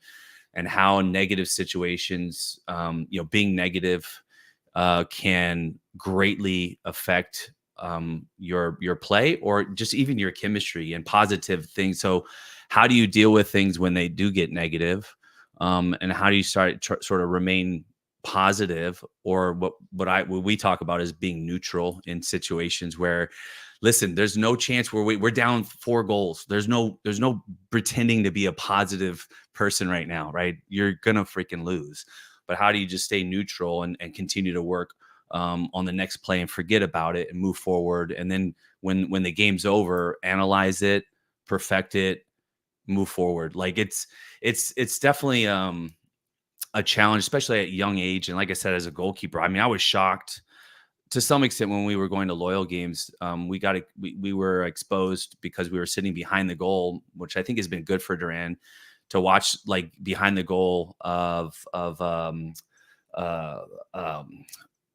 how negative situations, being negative, can greatly affect your play, or just even your chemistry and positive things. So how do you deal with things when they do get negative? And how do you sort of remain positive, or what we talk about is being neutral in situations where, listen, there's no chance we're down 4 goals. There's no pretending to be a positive person right now, right? You're gonna freaking lose. But how do you just stay neutral and continue to work on the next play and forget about it and move forward? And then when the game's over, analyze it, perfect it, move forward. Like it's definitely a challenge, especially at a young age. And like I said, as a goalkeeper, I mean, I was shocked to some extent when we were going to Loyal games. We were exposed because we were sitting behind the goal, which I think has been good for Duran, to watch like behind the goal of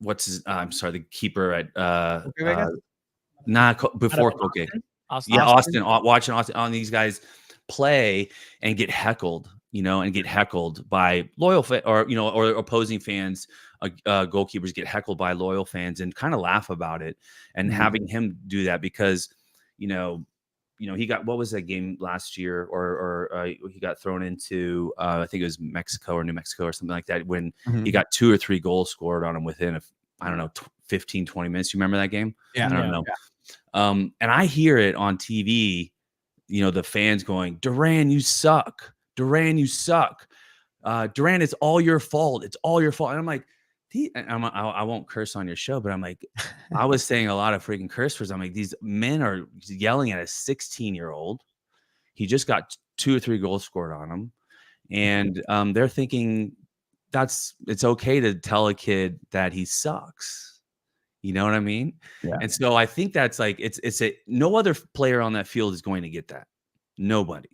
what's his, I'm sorry, the keeper at before Koke. Austin, watching Austin on these guys play and get heckled, by loyal or opposing fans. Goalkeepers get heckled by loyal fans and kind of laugh about it, and having him do that because, he got, what was that game last year, or he got thrown into, I think it was Mexico or New Mexico or something like that, when he got 2 or 3 goals scored on him within, I don't know, 15, 20 minutes. You remember that game? Yeah. I don't know. Yeah. And I hear it on TV, the fans going, Duran, you suck. Duran, you suck. Duran, it's all your fault. It's all your fault. And I'm like, I won't curse on your show, but I'm like, I was saying a lot of freaking curse words. I'm like, these men are yelling at a 16-year-old. He just got 2 or 3 goals scored on him. And they're thinking it's okay to tell a kid that he sucks. You know what I mean? Yeah. And so I think that's like, no other player on that field is going to get that. Nobody,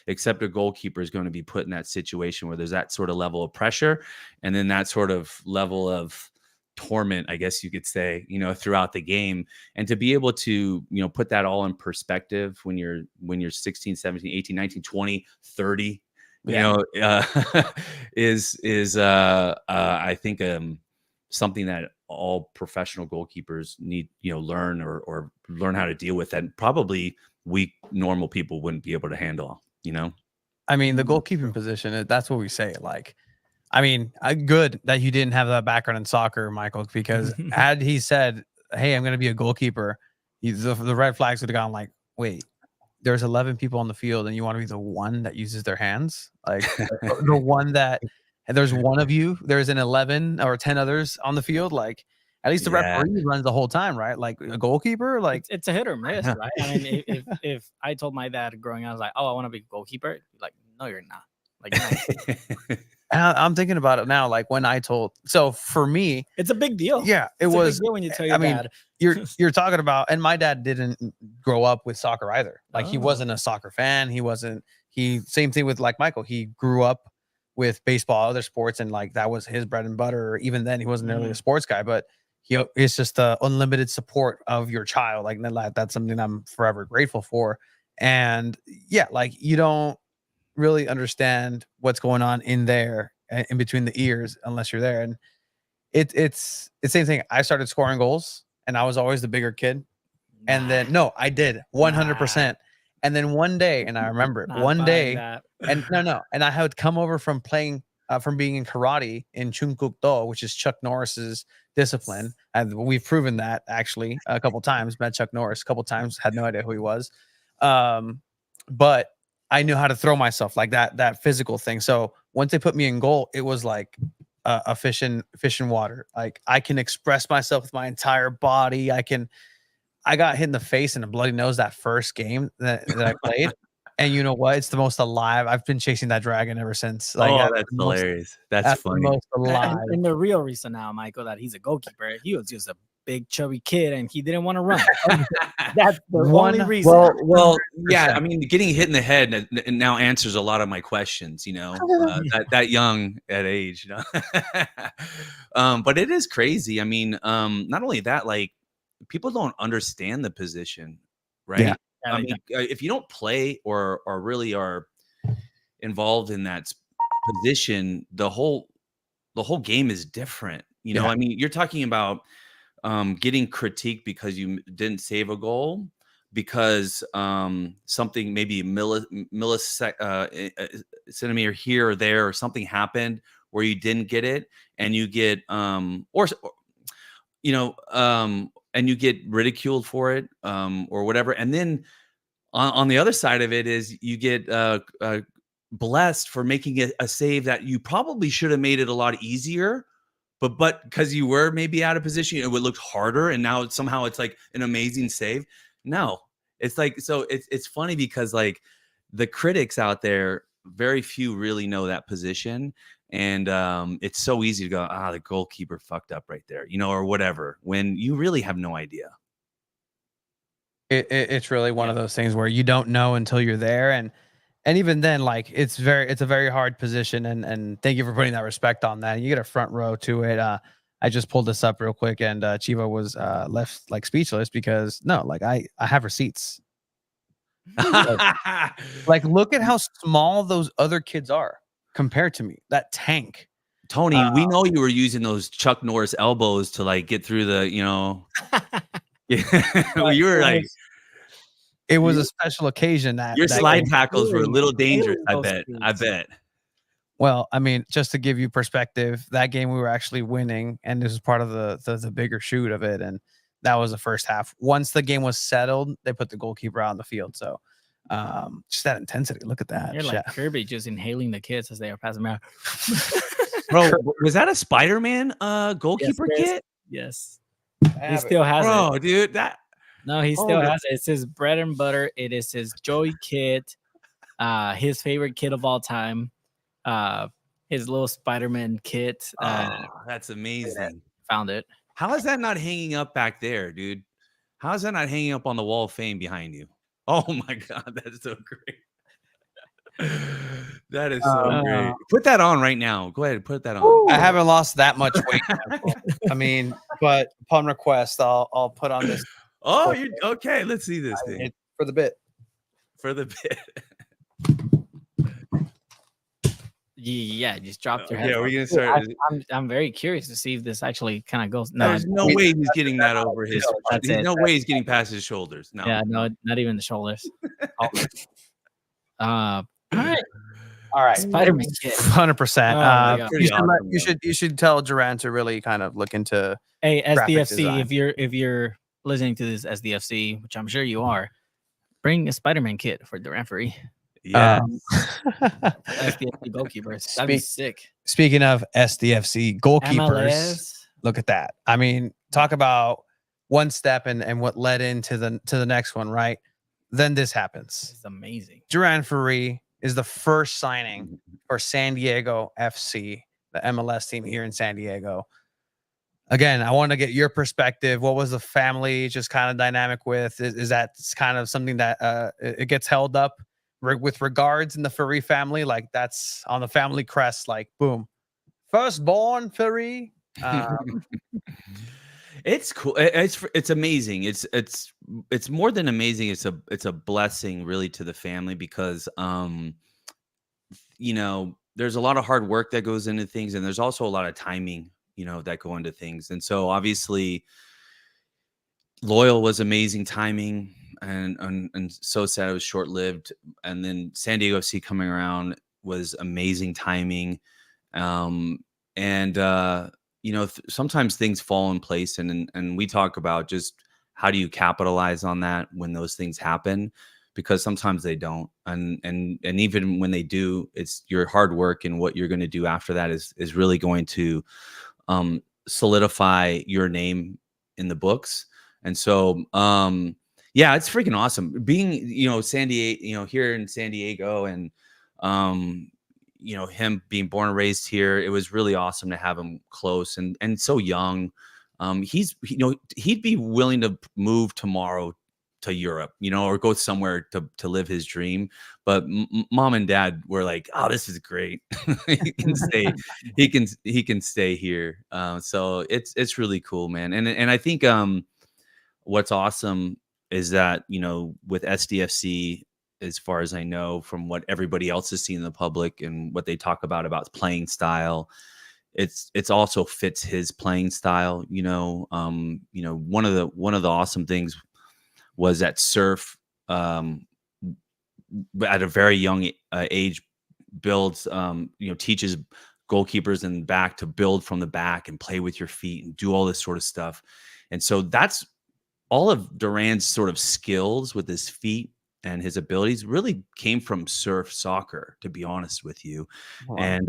except a goalkeeper, is going to be put in that situation where there's that sort of level of pressure, and then that sort of level of torment, I guess you could say, throughout the game. And to be able to, put that all in perspective when you're 16, 17, 18, 19, 20, 30, is I think something that all professional goalkeepers need, learn or learn how to deal with, that probably we normal people wouldn't be able to handle, I mean, the goalkeeping position, that's what we say. Like, I mean, good that you didn't have that background in soccer, Michael, because had he said, hey, I'm going to be a goalkeeper, the red flags would have gone like, wait, there's 11 people on the field and you want to be the one that uses their hands? Like the one that, and there's one of you, there's an 11 or 10 others on the field. Like, at least the referee runs the whole time, right? Like a goalkeeper, like it's a hit or miss, right? I mean, if I told my dad growing up, I was like, oh, I want to be a goalkeeper. Like, no, you're not. Like, no. I'm thinking about it now. Like when I told, so for me, it's a big deal. Yeah, it's was a big deal when you tell your dad. You're talking about, and my dad didn't grow up with soccer either. Like he wasn't a soccer fan. Same thing with like Michael. He grew up with baseball, other sports, and like that was his bread and butter. Even then, he wasn't really a sports guy, but it's just the unlimited support of your child. Like that's something I'm forever grateful for. And yeah, like you don't really understand what's going on in there, in between the ears, unless you're there. And it's the same thing. I started scoring goals and I was always the bigger kid. And then, no, I did 100%. And then one day, and I remember it, one day, and and I had come over from playing, from being in karate in Chunkuk-do, which is Chuck Norris's discipline. And we've proven that actually a couple times. Met Chuck Norris a couple times, had no idea who he was. But I knew how to throw myself, like that physical thing. So once they put me in goal, it was like a fish in water. Like I can express myself with my entire body. I got hit in the face and a bloody nose that first game that I played. And you know what? It's the most alive. I've been chasing that dragon ever since. Like, Oh, that's hilarious. That's the funny. most alive. And the real reason now, Michael, that he's a goalkeeper, he was just a big chubby kid and he didn't want to run. That's the only reason. Well, yeah. I mean, getting hit in the head now answers a lot of my questions. You know, that young at age. You know, but it is crazy. I mean, not only that, like people don't understand the position, right? Yeah. I mean, if you don't play or really are involved in that position, the whole game is different. You know, Yeah. I mean, you're talking about getting critiqued because you didn't save a goal, because something maybe centimeter here or there or something happened where you didn't get it, and you get and you get ridiculed for it or whatever. And then on the other side of it is you get blessed for making a save that you probably should have made it a lot easier, but because you were maybe out of position, it would look harder, and now somehow it's like an amazing save. No, it's like, so it's funny because like the critics out there, very few really know that position. And it's so easy to go, the goalkeeper fucked up right there, you know, or whatever, when you really have no idea. It's really one of those things where you don't know until you're there, and even then, like it's a very hard position, and thank you for putting that respect on that. And you get a front row to it. I just pulled this up real quick, and Chiva was left like speechless because I have receipts. Like look at how small those other kids are compared to me. That tank. Tony, we know you were using those Chuck Norris elbows to like get through the, you know. You were like, it was a special occasion that your slide game. tackles were a little dangerous. I bet. Well, I mean, just to give you perspective, that game we were actually winning, and this was part of the bigger shoot of it, and that was the first half. Once the game was settled, they put the goalkeeper out on the field. So, just that intensity. Look at that. You're like Kirby just inhaling the kids as they are passing out. Bro, was that a Spider-Man goalkeeper kit? Yes. He still has it. Dude, that. No, he still has it. It's his bread and butter. It is his joy kit. His favorite kit of all time. His little Spider-Man kit. That's amazing. Found it. How is that not hanging up back there, dude? How is that not hanging up on the wall of fame behind you? Oh my God, that's so great. That is so great. Put that on right now. Go ahead and put that on. I haven't lost that much weight. I mean, but upon request, I'll put on this. Oh, you're okay. Let's see this thing for the bit. For the bit. Yeah, just dropped your head. Yeah, we're gonna start. I'm very curious to see if this actually kind of goes. No, there's no way he's getting that over his. There's no way he's getting past his shoulders. No. Yeah, no, not even the shoulders. All right. Spider-Man kit. 100%. You should tell Duran to really kind of look into. Hey, SDFC, if you're listening to this SDFC, which I'm sure you are, bring a Spider-Man kit for Duran Ferree. Yeah. SDFC goalkeepers. That'd be sick. Speaking of SDFC goalkeepers, MLS. Look at that. I mean, talk about one step and what led into the next one, right? Then this happens. It's amazing. Duran Ferree is the first signing for San Diego FC, the MLS team here in San Diego. Again, I want to get your perspective. What was the family just kind of dynamic with? Is that kind of something that it gets held up with regards in the Ferree family? Like that's on the family crest, like boom, firstborn Ferree. It's cool. It's amazing. It's more than amazing. It's a blessing really to the family because you know, there's a lot of hard work that goes into things, and there's also a lot of timing, you know, that go into things. And so obviously Loyal was amazing timing, and so sad it was short-lived. And then San Diego FC coming around was amazing timing. You know, sometimes things fall in place, and we talk about just how do you capitalize on that when those things happen, because sometimes they don't, and even when they do, it's your hard work and what you're going to do after that is really going to solidify your name in the books. And so, yeah, it's freaking awesome being, San Diego, here in San Diego, and, him being born and raised here. It was really awesome to have him close and so young. He'd be willing to move tomorrow to Europe, or go somewhere to live his dream. But mom and dad were like, "Oh, this is great. He can stay. He can stay here." So it's really cool, man. And I think what's awesome is that, with SDFC, as far as I know, from what everybody else has seen in the public and what they talk about playing style, it's also fits his playing style. One of the awesome things was that Surf, at a very young age, builds, teaches goalkeepers in the back to build from the back and play with your feet and do all this sort of stuff. And so that's all of Duran's sort of skills with his feet and his abilities really came from Surf soccer, to be honest with you. Wow. And,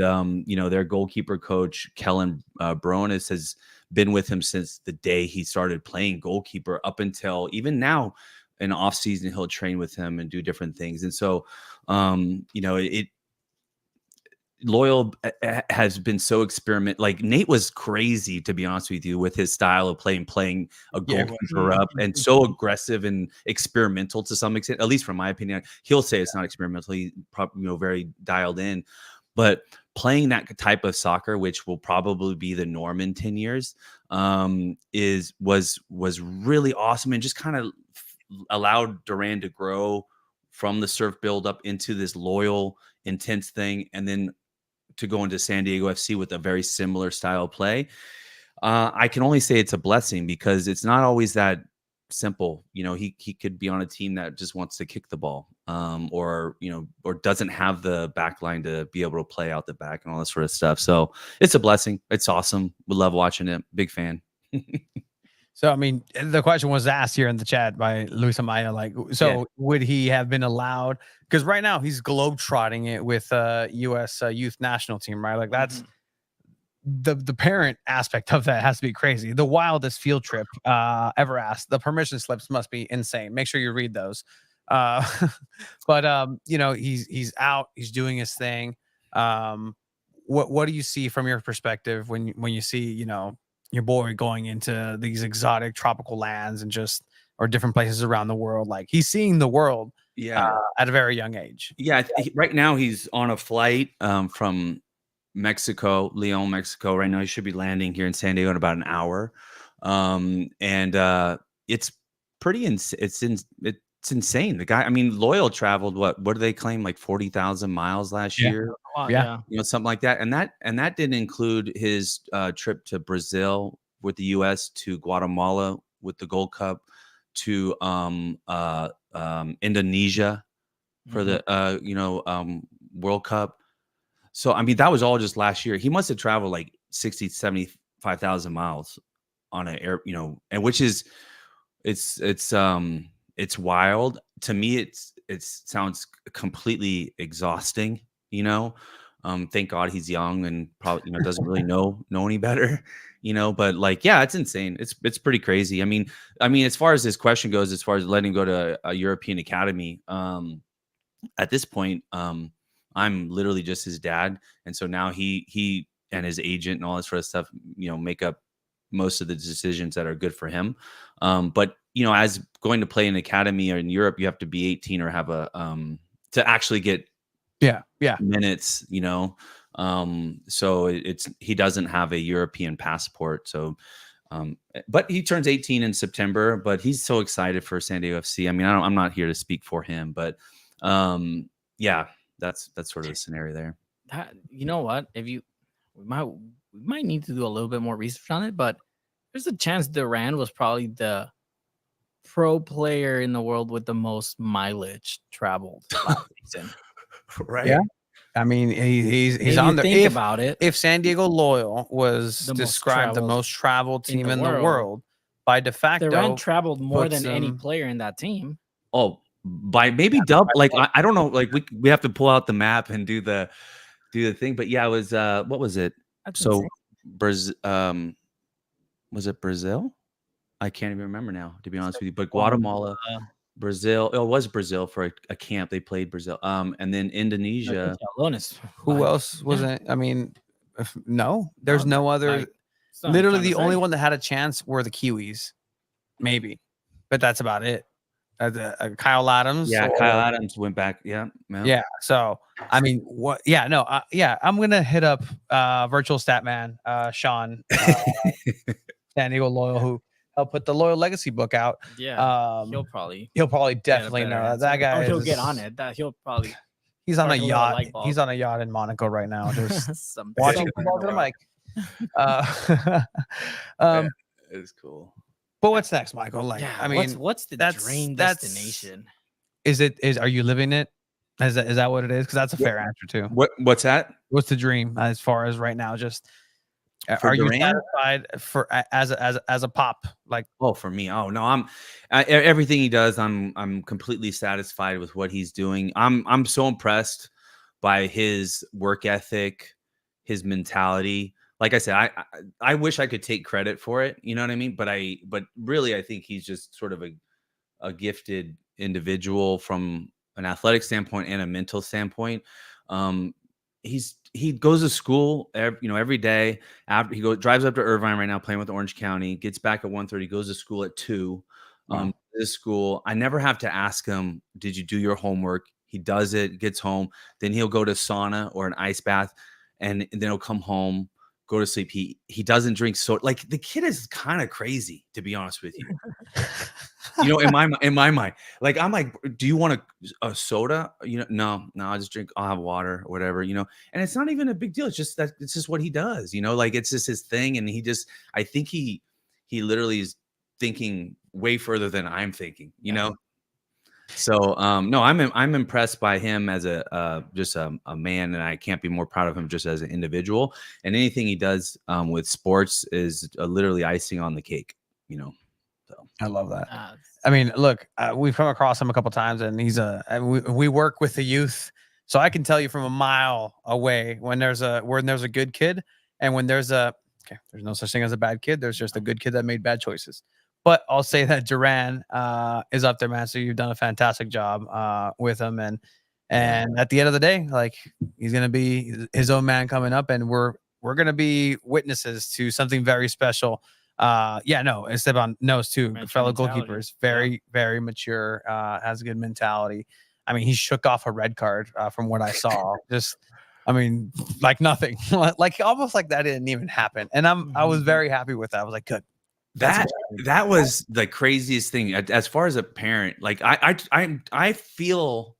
their goalkeeper coach, Kellen Bronis, has been with him since the day he started playing goalkeeper up until even now. In off season, he'll train with him and do different things. And so, Loyal has been so experiment. Like Nate was crazy, to be honest with you, with his style of playing a goalkeeper up, and so aggressive and experimental to some extent, at least from my opinion. He'll say it's not experimental. He probably, very dialed in, but playing that type of soccer, which will probably be the norm in 10 years, was really awesome, and just kind of allowed Duran to grow from the Surf build up into this loyal, intense thing, and then to go into San Diego FC with a very similar style of play. I can only say it's a blessing, because it's not always that simple. He could be on a team that just wants to kick the ball, or doesn't have the back line to be able to play out the back and all that sort of stuff. So it's a blessing. It's awesome. We love watching it. Big fan. So, I mean, the question was asked here in the chat by Luis Amaya, like, so would he have been allowed? Because right now he's globetrotting it with U.S. Youth National Team, right? Like that's the parent aspect of that has to be crazy. The wildest field trip ever asked. The permission slips must be insane. Make sure you read those. But he's out. He's doing his thing. What do you see from your perspective when you see, your boy going into these exotic tropical lands and or different places around the world? Like he's seeing the world at a very young age. Yeah. Right now he's on a flight from Mexico, Leon, Mexico. Right now he should be landing here in San Diego in about an hour. It's pretty it's insane. The guy, I mean, Loyal traveled what do they claim, like 40,000 miles last year? Yeah. Something like that. And that didn't include his trip to Brazil with the US, to Guatemala with the Gold Cup, to Indonesia for the World Cup. So I mean, that was all just last year. He must have traveled like 60, 75,000 miles on an air, and which is it's wild to me. It sounds completely exhausting, thank God he's young and probably, doesn't really know any better, but like, yeah, it's insane. It's pretty crazy. I mean, as far as this question goes, as far as letting him go to a European academy, at this point, I'm literally just his dad. And so now he and his agent and all this sort of stuff, make up most of the decisions that are good for him. But as going to play in academy or in Europe, you have to be 18 or have a to actually get minutes. So he doesn't have a European passport. So, but he turns 18 in September. But he's so excited for San Diego FC. I mean, I'm not here to speak for him, but yeah, that's sort of the scenario there. You know what? We might need to do a little bit more research on it, but there's a chance Duran was probably the pro player in the world with the most mileage traveled last season. Right. Yeah. I mean, he's on there. Think about it. If San Diego Loyal was described the most traveled team in the world, by de facto, Duran traveled more than any player in that team. Oh, by maybe double. Like I don't know. Like we have to pull out the map and do the thing. But yeah, it was what was it? That's so insane. Brazil. Was it Brazil? I can't even remember now, to be honest with you. But Guatemala. Guatemala, Brazil. It was Brazil for a camp. They played Brazil. And then Indonesia. Who else wasn't? I mean, no, there's no other. Like, Literally, the only one that had a chance were the Kiwis, maybe, but that's about it. Kyle Adams. Yeah, Kyle Adams went back. Yeah. Yeah. So, I mean, what? Yeah. No. Yeah. I'm gonna hit up virtual stat man, Sean, San Diego Loyal, who helped put the Loyal Legacy book out. Yeah. He'll probably definitely know that guy. He'll get on it. He'll probably. He's on a yacht. He's on a yacht in Monaco right now, just watching football to the mic. It's cool. But what's next, Michael? Like, Yeah, I mean, what's the dream destination? Are you living it? Is that what it is? Because that's a fair answer too. What's that? What's the dream as far as right now? Just For are Durant? you satisfied for as a pop? Like, for me, no, everything he does. I'm completely satisfied with what he's doing. I'm so impressed by his work ethic, his mentality. Like I said, I wish I could take credit for it. You know what I mean? But really, I think he's just sort of a gifted individual from an athletic standpoint and a mental standpoint. He goes to school every day. After he drives up to Irvine right now, playing with Orange County, gets back at 1:30, goes to school at 2. This school, I never have to ask him, did you do your homework? He does it, gets home, then he'll go to sauna or an ice bath, and then he'll come home, go to sleep. He doesn't drink soda. Like, the kid is kind of crazy, to be honest with you. In my mind, like, I'm like, do you want a soda? No, I just drink. I'll have water or whatever. And it's not even a big deal. It's just what he does. Like, it's just his thing, and I think he literally is thinking way further than I'm thinking. So no, I'm impressed by him as just a man, and I can't be more proud of him just as an individual. And anything he does with sports is literally icing on the cake. So I love that. I mean, look, we've come across him a couple times, and we work with the youth, so I can tell you from a mile away when there's a good kid, and when there's no such thing as a bad kid. There's just a good kid that made bad choices. But I'll say that Duran is up there, man. So you've done a fantastic job with him, and at the end of the day, like, he's gonna be his own man coming up, and we're gonna be witnesses to something very special. Esteban knows too. Fellow goalkeeper is very, very mature. Has a good mentality. I mean, he shook off a red card from what I saw. Just, I mean, like nothing, like almost like that didn't even happen. And I was very happy with that. I was like, good. That was the craziest thing. As far as a parent, like, I feel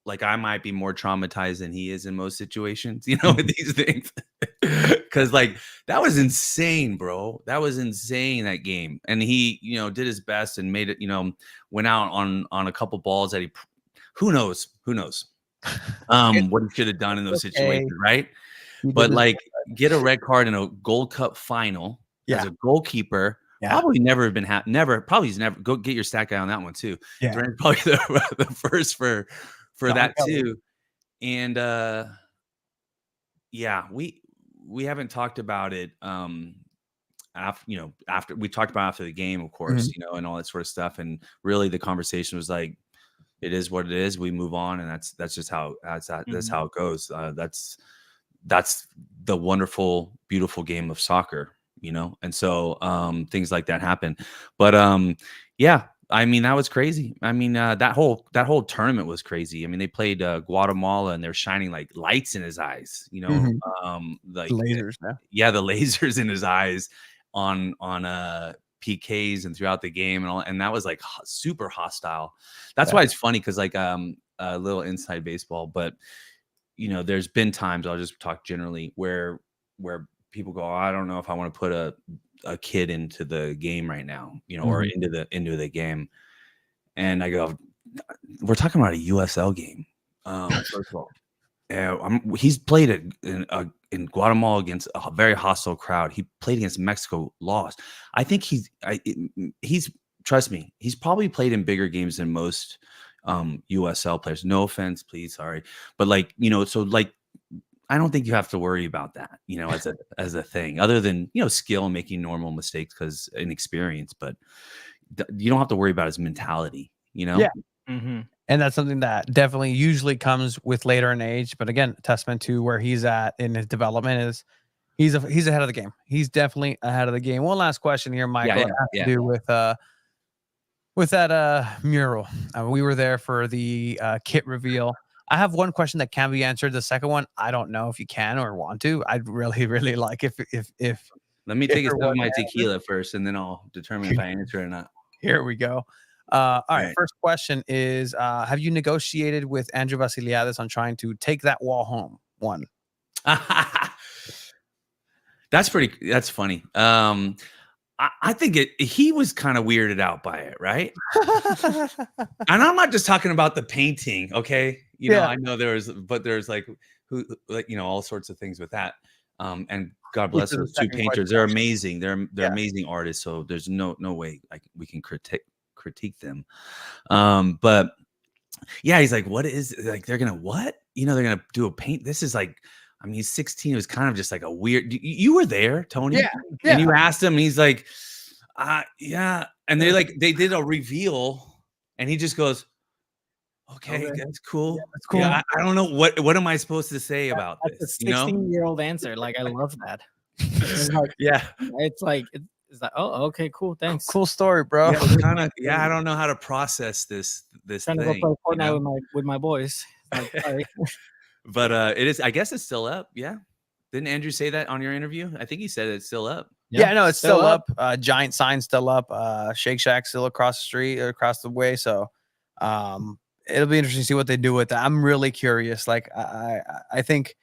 like I might be more traumatized than he is in most situations, with these things. Because, like, that was insane, bro. That was insane, that game. And he, did his best and made it, went out on a couple balls that who knows what he should have done in those situations, right? But, like, get a red card in a Gold Cup final as a goalkeeper. Probably never have been he's never go get your stat guy on that one too. Durant's probably the first for that too. And we haven't talked about it after we talked about after the game, of course, and all that sort of stuff. And really the conversation was like, it is what it is. We move on, and that's just how that's how it goes. That's the wonderful, beautiful game of soccer. And so things like that happen. But I mean, that was crazy. I mean, that whole tournament was crazy. I mean, they played Guatemala, and they're shining like lights in his eyes, like the lasers. The lasers in his eyes on PKs and throughout the game, and that was like super hostile. That's why it's funny, because like a little inside baseball, but there's been times, I'll just talk generally, where people go, I don't know if I want to put a kid into the game right now, or into the game. And I go, we're talking about a USL game. First of all, he's played in Guatemala against a very hostile crowd. He played against Mexico, lost. I think he's trust me, he's probably played in bigger games than most USL players. No offense, please, sorry, but like, so like, I don't think you have to worry about that, as a thing, other than skill and making normal mistakes because inexperience. But you don't have to worry about his mentality. Yeah. Mm-hmm. And that's something that definitely usually comes with later in age. But again, testament to where he's at in his development is he's ahead of the game. He's definitely ahead of the game. One last question here, Michael. It has to do with that mural. We were there for the kit reveal. I have one question that can be answered. The second one, I don't know if you can or want to. I'd really, really like if Let me take a there sip of was my an answer. tequila first, and then I'll determine if I answer or not. Here we go. All right. Right. First question is: have you negotiated with Andrew Vasiliadis on trying to take that wall home? One. That's funny. I think he was kind of weirded out by it, right? And I'm not just talking about the painting, okay? I know there's like all sorts of things with that. And God bless Which is those the two second painters. question. They're amazing. They're Yeah. amazing artists. So there's no way we can critique them. But yeah, he's like, what is like? They're gonna what? They're gonna do a paint. This is like, I mean, he's 16. It was kind of just like a weird. You were there, Tony. Yeah. And you asked him, and he's like, yeah. And they did a reveal, and he just goes, okay, that's cool. Yeah, that's cool. Yeah, I don't know what am I supposed to say about That's this? a 16-year-old answer. Like, I love that. It's like, Yeah. it's like, oh, okay, cool, thanks. Cool story, bro. Yeah, it's kinda, I don't know how to process this Trying to thing. go play Fortnite with my boys. Like, sorry. But it is. I guess it's still up. Yeah. Didn't Andrew say that on your interview? I think he said it's still up. Yeah, no, it's still up. Giant sign still up. Shake Shack still across the street or across the way. So it'll be interesting to see what they do with that. I'm really curious. Like I think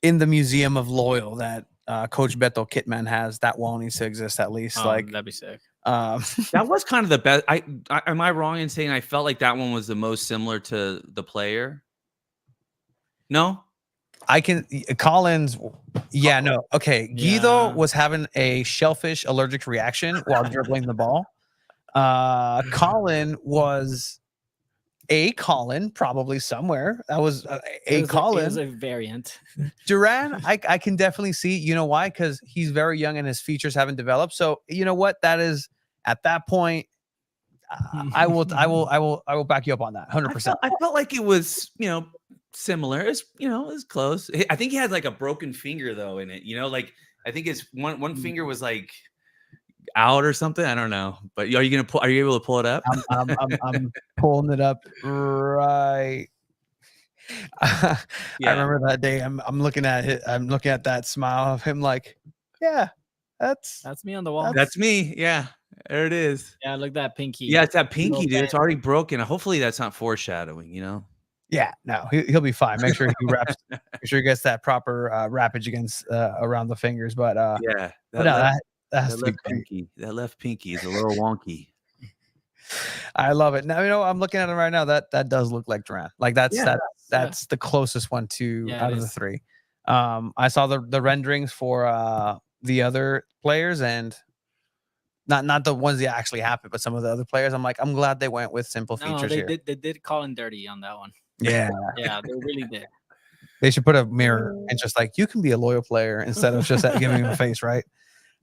in the Museum of Loyal that Coach Beto Kitman has, that wall needs to exist at least. That'd be sick. That was kind of the best. Am I wrong in saying I felt like that one was the most similar to the player? No? Collins. Yeah, no. Okay. Guido was having a shellfish allergic reaction while dribbling the ball. Colin was Colin probably somewhere. That was Colin. It was a variant. Duran, I can definitely see. You know why? Because he's very young and his features haven't developed. So you know what? That is at that point. I will back you up on that 100%. I felt like it was, similar. It's, it's close. I think he had like a broken finger though in it, like I think his one finger was like out or something. I don't know. But are you able to pull it up? I'm pulling it up right. I remember that day. I'm looking at it. I'm looking at that smile of him like, yeah, that's me on the wall. That's me. Yeah. There it is. Yeah, look at that pinky. Yeah, it's that pinky, dude. It's already broken. Hopefully that's not foreshadowing, Yeah, no, he'll be fine. Make sure he wraps. Make sure he gets that proper wrappage against around the fingers. But yeah, that has to be pinky. That left pinky is a little wonky. I love it. Now I'm looking at it right now. That does look like Duran. Like that's the closest one to out of the three. I saw the renderings for the other players and not the ones that actually happened, but some of the other players. I'm like, I'm glad they went with simple features here. They did call him dirty on that one. Yeah, yeah, they really did. They should put a mirror and just like, you can be a loyal player instead of just giving him a face, right?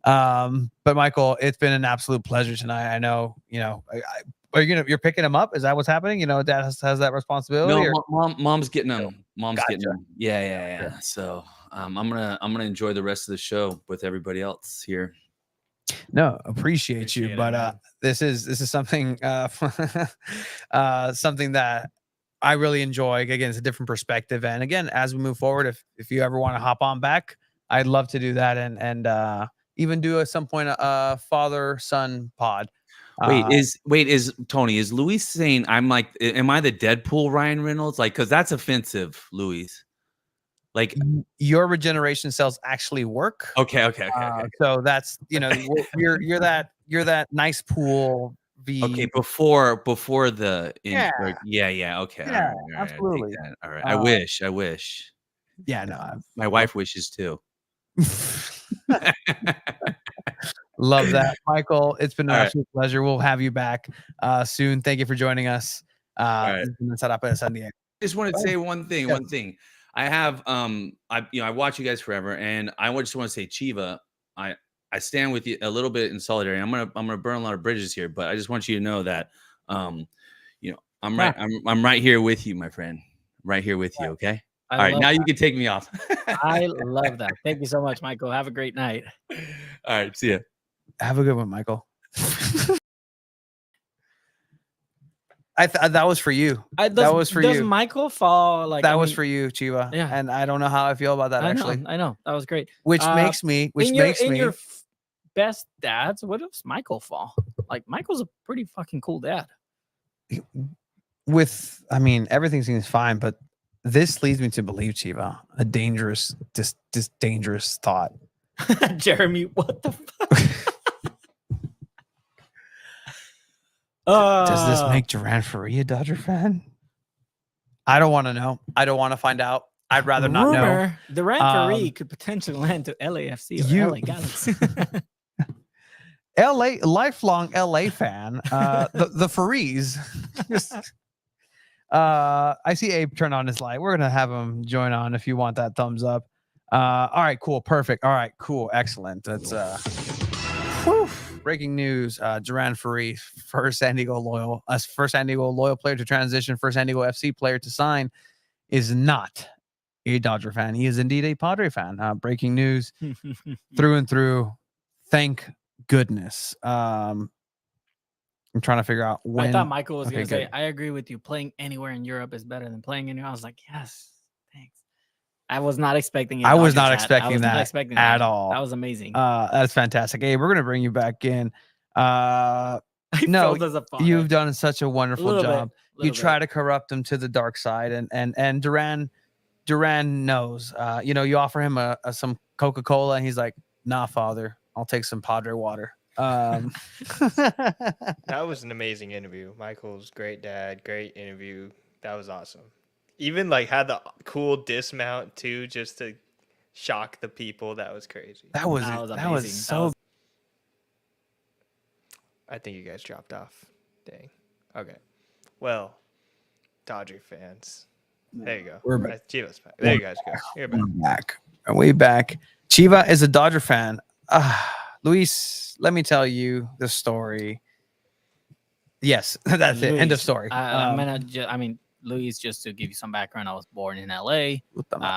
But Michael, it's been an absolute pleasure tonight. I know, you're picking him up. Is that what's happening? Dad has that responsibility. No, mom's getting him. Mom's getting him. Yeah. So I'm gonna enjoy the rest of the show with everybody else here. No, appreciate you, but this is something something that I really enjoy. Again, it's a different perspective, and again, as we move forward, if you ever want to hop on back, I'd love to do that, and even do at some point a father-son pod. Is Tony? Is Luis saying am I the Deadpool Ryan Reynolds? Like, because that's offensive, Luis. Like, your regeneration cells actually work. Okay. So that's you're that nice pool. Okay, before the yeah. Okay, yeah, all right, absolutely. All right. I wish. Yeah, no, my wife wishes too. Love that, Michael. It's been an absolute pleasure. We'll have you back soon. Thank you for joining us. Right. San Diego. Just want to say one thing. I have I watch you guys forever, and I just want to say, Chiva, I stand with you a little bit in solidarity. I'm gonna burn a lot of bridges here, but I just want you to know that I'm right. I'm right here with you, my friend. Right here with you. Okay. All right. Now you can take me off. I love that. Thank you so much, Michael. Have a great night. All right. See ya. Have a good one, Michael. That was for you. That was for does you. Michael fall like That was for you, Chiva. Yeah. And I don't know how I feel about that, actually. I know. That was great. Which makes me in your best dads, what does Michael fall? Like, Michael's a pretty fucking cool dad. Everything seems fine, but this leads me to believe, Chiva, a dangerous, this dangerous thought. Jeremy, what the fuck? Does this make Duran Ferree a Dodger fan? I don't want to know. I don't want to find out. I'd rather not know. Duran Ferree could potentially land to LAFC or LA Galaxy. LA, lifelong LA fan. The Ferrees. I see Abe turn on his light. We're gonna have him join on if you want that thumbs up. All right, cool, perfect. All right, cool, excellent. That's breaking news. Duran Ferree, first San Diego loyal player to transition, first San Diego FC player to sign, is not a Dodger fan. He is indeed a Padre fan. Breaking news through and through. Thank goodness. I'm trying to figure out when. I thought Michael was going to say, good. I agree with you. Playing anywhere in Europe is better than playing anywhere. I was like, yes, thanks. I was not expecting it. I was not expecting that at all. That was amazing. That's fantastic. Hey, we're going to bring you back in. No, you've done such a wonderful job. You try bit. to corrupt him to the dark side, and Duran knows. You offer him some Coca-Cola, and he's like, "Nah, father, I'll take some Padre water." That was an amazing interview. Michael's great dad, great interview. That was awesome. Even had the cool dismount too, just to shock the people. That was crazy. That was so. I think you guys dropped off. Dang. Okay. Well, Dodger fans. There you go. We're back. Chiva's back. There you guys go. You're back. Way back. Chiva is a Dodger fan. Luis, let me tell you the story. Yes, that's it. End of story. Luis, just to give you some background, I was born in LA.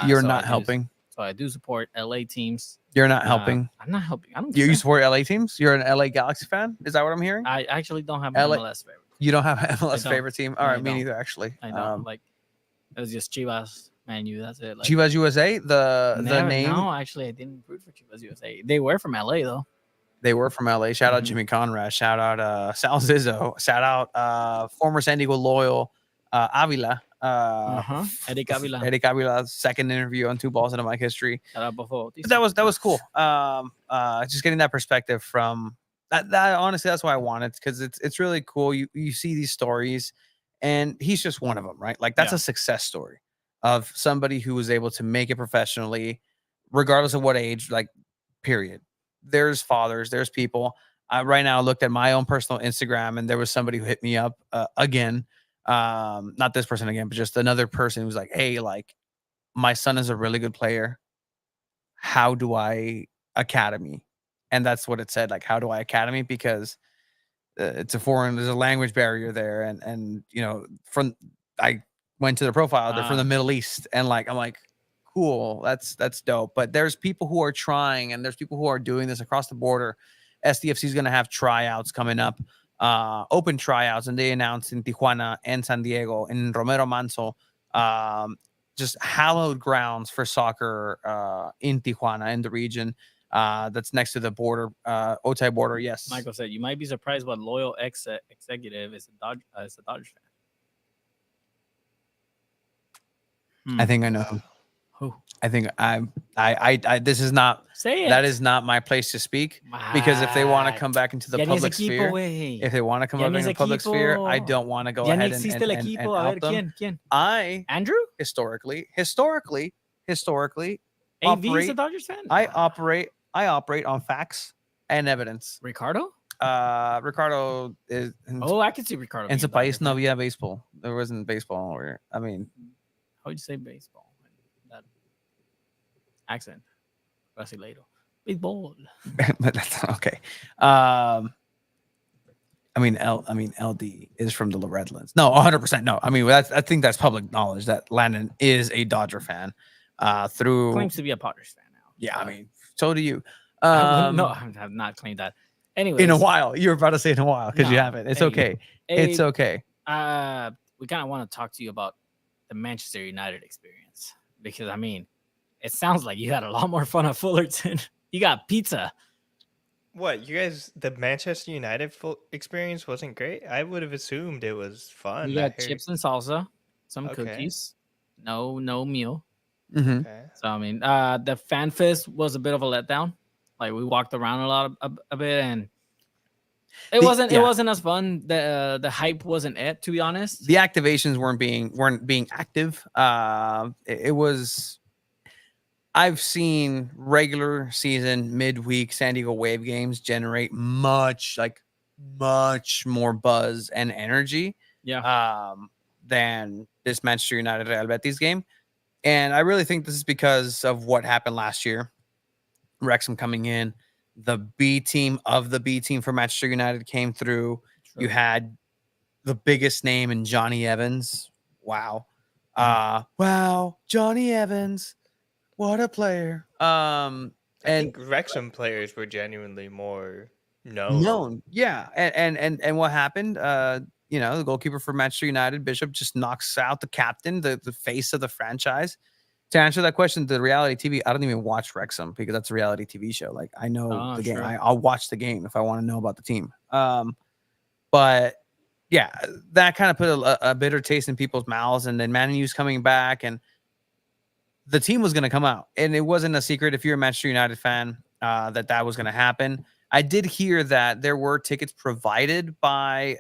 You're not helping. So I do support LA teams. You're not helping. I'm not helping. I don't. You support LA teams? You're an LA Galaxy fan? Is that what I'm hearing? I actually don't have an MLS favorite. You don't have an MLS favorite team? All right, me neither, actually. I don't. It was just Chivas, Man U. That's it. Chivas USA, the name? No, actually, I didn't root for Chivas USA. They were from LA, though. They were from LA. Shout out Jimmy Conrad. Shout out Sal Zizzo. Shout out former San Diego loyal Avila. Eric Avila. Eric Avila's second interview on Two Balls into Mike history. Shout out before. But that was cool. Just getting that perspective from that honestly, that's why I wanted, because it's really cool. You see these stories, and he's just one of them, right? Like, that's a success story of somebody who was able to make it professionally, regardless of what age, like, period. There's fathers, there's people. Right now I looked at my own personal Instagram, and there was somebody who hit me up again. Not this person again, but just another person who's like, hey, like, my son is a really good player. How do I academy? And that's what it said. Like, how do I academy? Because it's there's a language barrier there. And I went to their profile. They're from the Middle East. And I'm like, cool. That's dope. But there's people who are trying, and there's people who are doing this across the border. SDFC is going to have tryouts coming up. Open tryouts, and they announced in Tijuana and San Diego, in Romero Manso, just hallowed grounds for soccer in Tijuana, in the region that's next to the border, Otay border. Yes. Michael said, you might be surprised what loyal executive is a Dodgers fan. I think I know who. Who? I think I this is not, say it. That is not my place to speak, because if they want to come back into the public sphere, if they want to come back into the public sphere, I don't want to go ahead and help them. ¿Quién? Andrew? Historically, AV's a Dodgers fan? I operate on facts and evidence. Ricardo is. I can see Ricardo. En su país no había baseball. There wasn't baseball. How would you say baseball? accent. Brasileiro. Baseball. But that's okay. LD is from the Redlands. No, 100% no. I mean, I think that's public knowledge that Landon is a Dodger fan. Through Claims to be a Padres fan now. yeah, I mean, so do you. No, I have not claimed that. Anyways, in a while, you were about to say in a while because you No, haven't. It's hey, okay. It's Abe, okay. We kind of want to talk to you about the Manchester United experience because I mean, it sounds like you had a lot more fun at Fullerton. You got pizza. What, you guys, the Manchester United experience wasn't great? I would have assumed it was fun. You got chips and salsa, some Okay. cookies, no meal. Mhm. Okay. So I mean, the fan fest was a bit of a letdown. Like we walked around a lot a bit, and it wasn't as fun. The hype wasn't it, to be honest. The activations weren't being active. It was. I've seen regular season midweek San Diego Wave games generate much more buzz and energy than this Manchester United Real Betis game. And I really think this is because of what happened last year. Wrexham coming in, the B team for Manchester United came through. True. You had the biggest name in Johnny Evans. Wow. Wow, Johnny Evans. What a player. I think Wrexham players were genuinely more known. Yeah. And what happened? The goalkeeper for Manchester United, Bishop, just knocks out the captain, the face of the franchise. To answer that question, the reality TV, I don't even watch Wrexham because that's a reality TV show. Like I know the game. I'll watch the game if I want to know about the team. But yeah, that kind of put a bitter taste in people's mouths. And then Man U's coming back and the team was going to come out, and it wasn't a secret if you're a Manchester United fan that was going to happen. I did hear that there were tickets provided by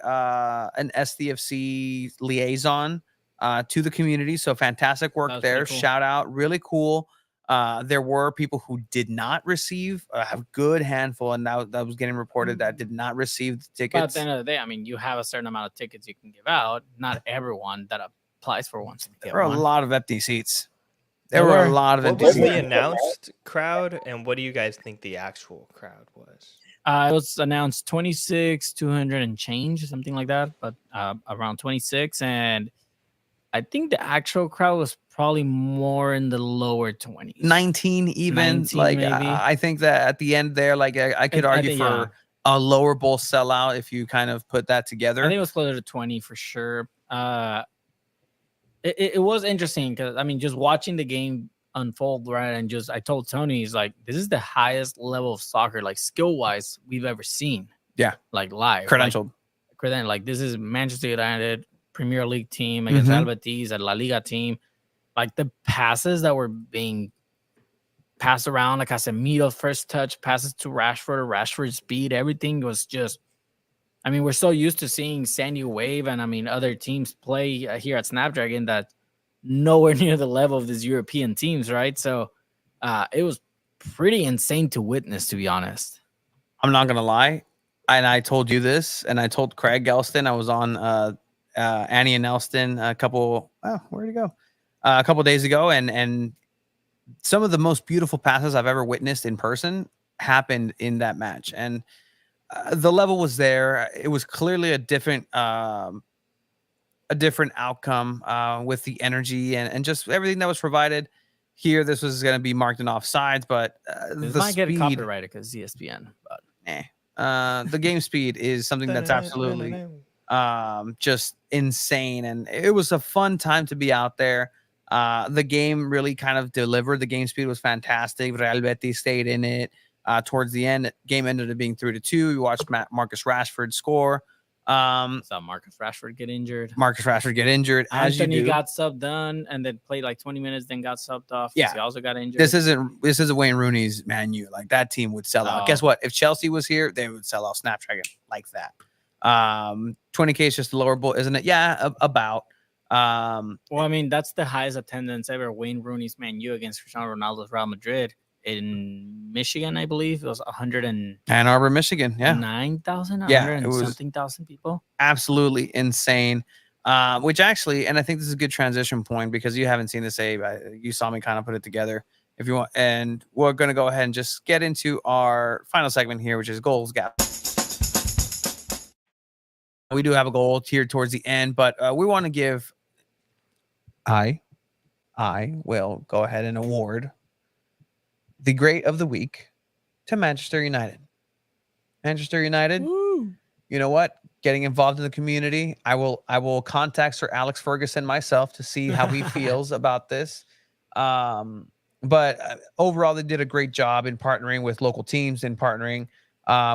an SDFC liaison to the community. So fantastic work there. Cool. Shout out. Really cool. There were people who did not receive a good handful, and that was getting reported that did not receive the tickets. But at the end of the day, I mean, you have a certain amount of tickets you can give out. Not everyone that applies for one. There were a lot of empty seats. There were a lot of empty seats. What was seats. the announced crowd, and what do you guys think the actual crowd was? It was announced 200 and change, something like that, but around 26. And I think the actual crowd was probably more in the lower 20s. 19 even. 19 like maybe. I think that at the end there, like I could argue for a lower bowl sellout if you kind of put that together. I think it was closer to 20 for sure. It was interesting because, I mean, just watching the game unfold, right? And I told Tony, he's like, this is the highest level of soccer, like skill-wise, we've ever seen. Yeah. Like live. Credentialed. Like this is Manchester United Premier League team against Real Betis, a La Liga team. Like the passes that were being passed around, like Casemiro first touch, passes to Rashford's speed, everything was just, I mean, we're so used to seeing San Diego Wave and, I mean, other teams play here at Snapdragon that nowhere near the level of these European teams, right? So it was pretty insane to witness, to be honest. I'm not going to lie. And I told you this, and I told Craig Elston. I was on Annie and Elston a couple days ago, and some of the most beautiful passes I've ever witnessed in person happened in that match. And the level was there. It was clearly a different outcome with the energy and just everything that was provided. Here, this was going to be marked in offsides, but this might get copyrighted because ESPN. But the game speed is something that's absolutely just insane, and it was a fun time to be out there. The game really kind of delivered. The game speed was fantastic. Real Betis stayed in it. Towards the end, game ended up being 3-2. We watched Marcus Rashford score. Saw Marcus Rashford get injured. Anthony got subbed on and then played like 20 minutes, then got subbed off. Yeah, he also got injured. This isn't Wayne Rooney's Man U. Like that team would sell out. Guess what? If Chelsea was here, they would sell out Snapdragon like that. 20K is just the lower bowl, isn't it? Yeah, about. Well, I mean, that's the highest attendance ever. Wayne Rooney's Man U against Cristiano Ronaldo's Real Madrid in Michigan, I believe. It was 100 and Ann Arbor, Michigan. Yeah, 9,000. Yeah, it was something thousand people. Absolutely insane. Which actually, and I think this is a good transition point because you haven't seen this, Abe. You saw me kind of put it together. if you want. And we're going to go ahead and just get into our final segment here, which is goals gap. We do have a goal tiered towards the end, but we want to give. I will go ahead and award the great of the week to Manchester United. Manchester United. Woo. You know what? Getting involved in the community. I will contact Sir Alex Ferguson myself to see how he feels about this. But overall, they did a great job in partnering with local teams and partnering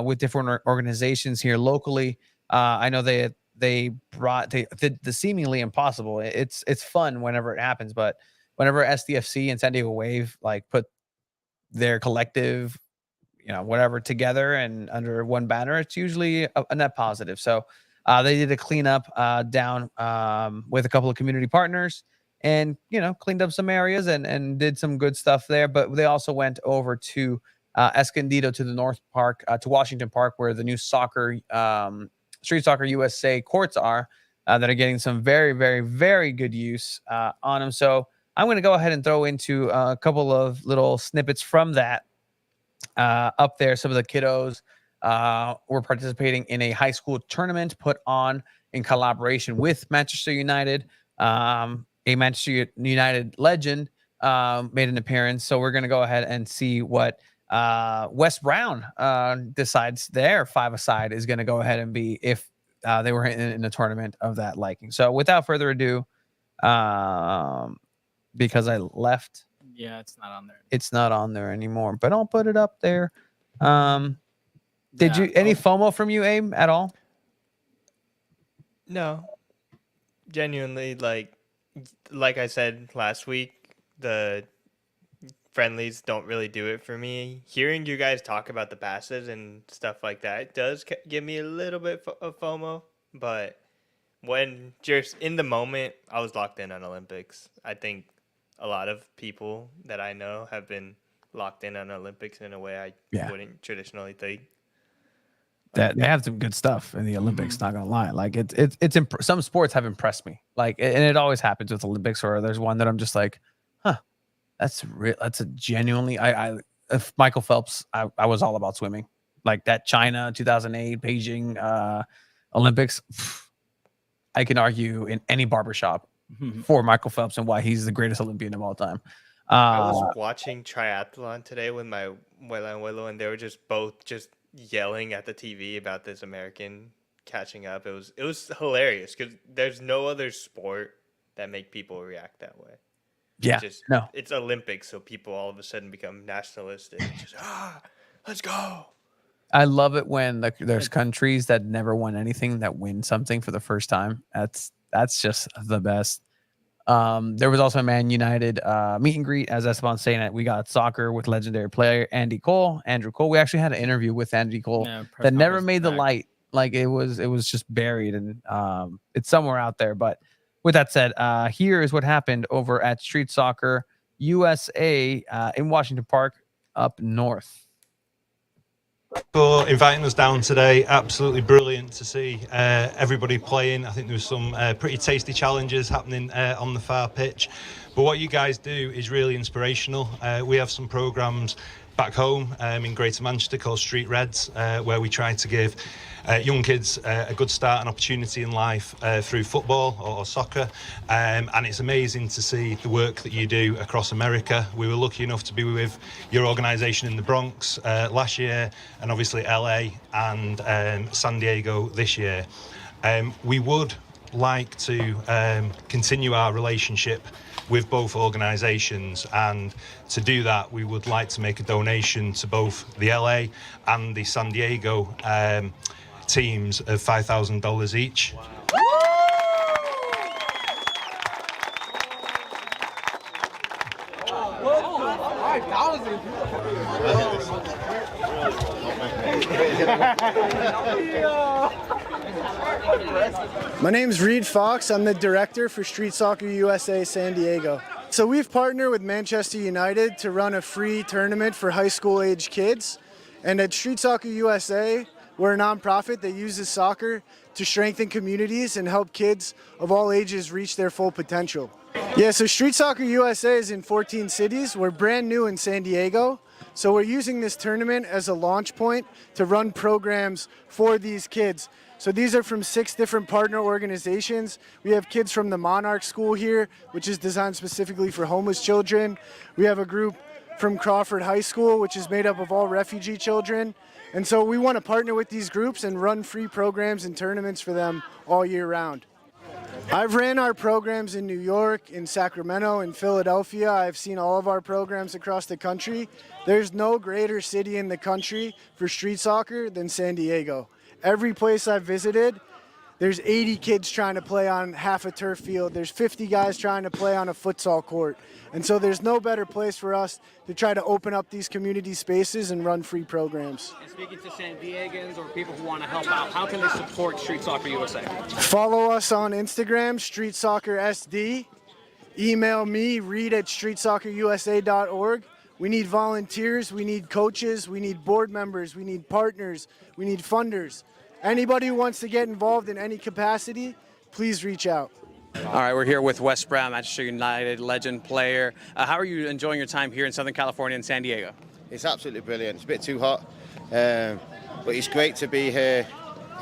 with different organizations here locally. I know they brought the seemingly impossible. It's fun whenever it happens, but whenever SDFC and San Diego Wave like put their collective, whatever together and under one banner, it's usually a net positive. So they did a cleanup down with a couple of community partners and, cleaned up some areas and did some good stuff there. But they also went over to Escondido, to the North Park, to Washington Park, where the new Street Soccer USA courts are that are getting some very, very, very good use on them. So I'm going to go ahead and throw into a couple of little snippets from that up there. Some of the kiddos were participating in a high school tournament put on in collaboration with Manchester United. A Manchester United legend made an appearance. So we're going to go ahead and see what Wes Brown decides their five-a-side is going to go ahead and be if they were in a tournament of that liking. So without further ado, because I left. Yeah, it's not on there. It's not on there anymore, but I'll put it up there. Did you any FOMO from you, Abe, at all? No. Genuinely, like I said last week, the friendlies don't really do it for me. Hearing you guys talk about the passes and stuff like that does give me a little bit of FOMO, but when just in the moment, I was locked in on Olympics. I think a lot of people that I know have been locked in on Olympics in a way I wouldn't traditionally think. That they have some good stuff in the Olympics. Not gonna lie, like some sports have impressed me. Like, and it always happens with Olympics, or there's one that I'm just like, huh, that's a genuinely. If Michael Phelps, I was all about swimming. Like that China 2008 Beijing Olympics. I can argue in any barbershop for Michael Phelps and why he's the greatest Olympian of all time. I was watching triathlon today with my abuela and Willow, and they were both yelling at the TV about this American catching up. It was hilarious because there's no other sport that make people react that way. Yeah, it's Olympics, so people all of a sudden become nationalistic. Let's go. I love it when there's countries that never won anything that win something for the first time. That's just the best. There was also a Man United meet and greet, as Esteban's saying it. We got soccer with legendary player Andrew Cole. We actually had an interview with Andy Cole that never made the light. Like it was just buried, and it's somewhere out there. But with that said, here is what happened over at Street Soccer USA in Washington Park up north. For inviting us down today. Absolutely brilliant to see everybody playing. I think there was some pretty tasty challenges happening on the far pitch, but what you guys do is really inspirational. We have some programs back home in Greater Manchester called Street Reds, where we try to give young kids a good start and opportunity in life through football or soccer, and it's amazing to see the work that you do across America. We were lucky enough to be with your organisation in the Bronx last year, and obviously LA and San Diego this year. We would like to continue our relationship with both organisations, and to do that we would like to make a donation to both the LA and the San Diego teams of $5,000 each. My name's Reed Fox. I'm the director for Street Soccer USA San Diego. So we've partnered with Manchester United to run a free tournament for high school age kids. And at Street Soccer USA, we're a nonprofit that uses soccer to strengthen communities and help kids of all ages reach their full potential. Yeah, so Street Soccer USA is in 14 cities. We're brand new in San Diego. So we're using this tournament as a launch point to run programs for these kids. So these are from 6 different partner organizations. We have kids from the Monarch School here, which is designed specifically for homeless children. We have a group from Crawford High School, which is made up of all refugee children. And so we want to partner with these groups and run free programs and tournaments for them all year round. I've ran our programs in New York, in Sacramento, in Philadelphia. I've seen all of our programs across the country. There's no greater city in the country for street soccer than San Diego. Every place I've visited, there's 80 kids trying to play on half a turf field. There's 50 guys trying to play on a futsal court. And so there's no better place for us to try to open up these community spaces and run free programs. And speaking to San Diegans or people who want to help out, how can they support Street Soccer USA? Follow us on Instagram, Street Soccer SD. Email me, read@streetsoccerusa.org. We need volunteers, we need coaches, we need board members, we need partners, we need funders. Anybody who wants to get involved in any capacity, please reach out. All right, we're here with Wes Brown, Manchester United legend player. How are you enjoying your time here in Southern California and San Diego? It's absolutely brilliant. It's a bit too hot, but it's great to be here,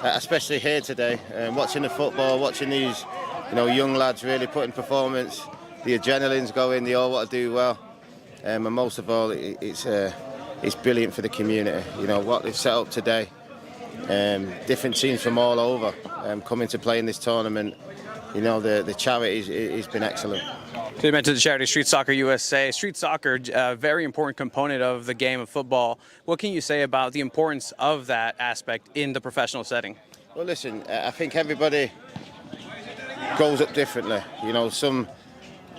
especially here today, watching the football, watching these, young lads really putting performance. The adrenaline's going. They all want to do well, and most of all, it's brilliant for the community. What they've set up today. Different teams from all over coming to play in this tournament. The charity has been excellent. So you mentioned the charity Street Soccer USA. Street soccer, a very important component of the game of football. What can you say about the importance of that aspect in the professional setting? Well, listen, I think everybody grows up differently. Some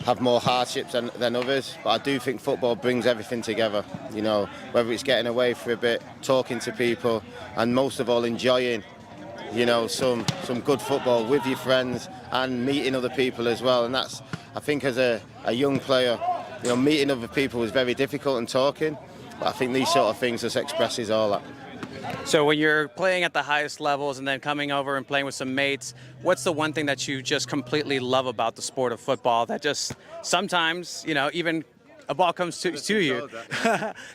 have more hardships than others, but I do think football brings everything together. Whether it's getting away for a bit, talking to people, and most of all enjoying, some good football with your friends and meeting other people as well. And that's, I think, as a young player, meeting other people was very difficult and talking, but I think these sort of things just expresses all that. So when you're playing at the highest levels and then coming over and playing with some mates, what's the one thing that you just completely love about the sport of football that just sometimes, even a ball comes to you,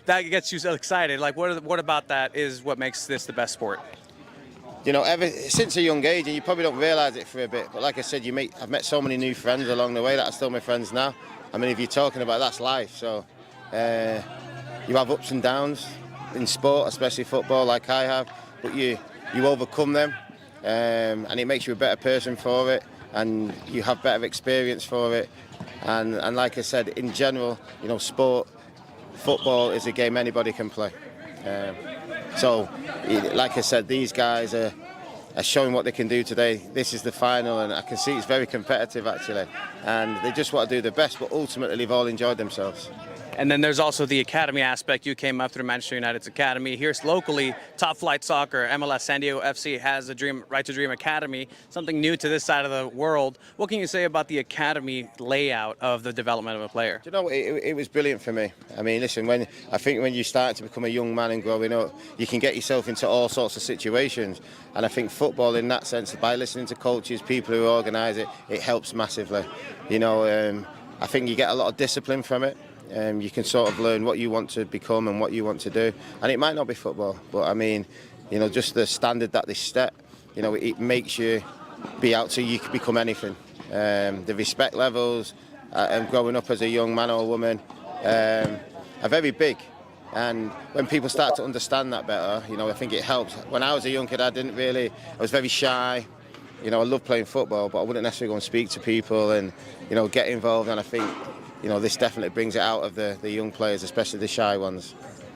that gets you so excited? Like, what about that is what makes this the best sport? Since a young age, and you probably don't realise it for a bit, but like I said, I've met so many new friends along the way that are still my friends now. I mean, if you're talking about that's life, so you have ups and downs in sport, especially football, like I have, but you overcome them, and it makes you a better person for it, and you have better experience for it, and like I said, in general, football is a game anybody can play. So, like I said, these guys are showing what they can do today. This is the final, and I can see it's very competitive actually, and they just want to do the best, but ultimately they've all enjoyed themselves. And then there's also the academy aspect. You came up through Manchester United's academy. Here locally, Top Flight Soccer, MLS San Diego FC has a Right to Dream Academy, something new to this side of the world. What can you say about the academy layout of the development of a player? It was brilliant for me. I mean, listen, when you start to become a young man and growing up, you can get yourself into all sorts of situations. And I think football in that sense, by listening to coaches, people who organise it, it helps massively. I think you get a lot of discipline from it. You can sort of learn what you want to become and what you want to do. And it might not be football, but I mean, just the standard that they set, it makes you be out so you can become anything. The respect levels and growing up as a young man or woman are very big. And when people start to understand that better, I think it helps. When I was a young kid, I was very shy. I loved playing football, but I wouldn't necessarily go and speak to people and, get involved. And I think, this definitely brings it out of the young players, especially the shy ones.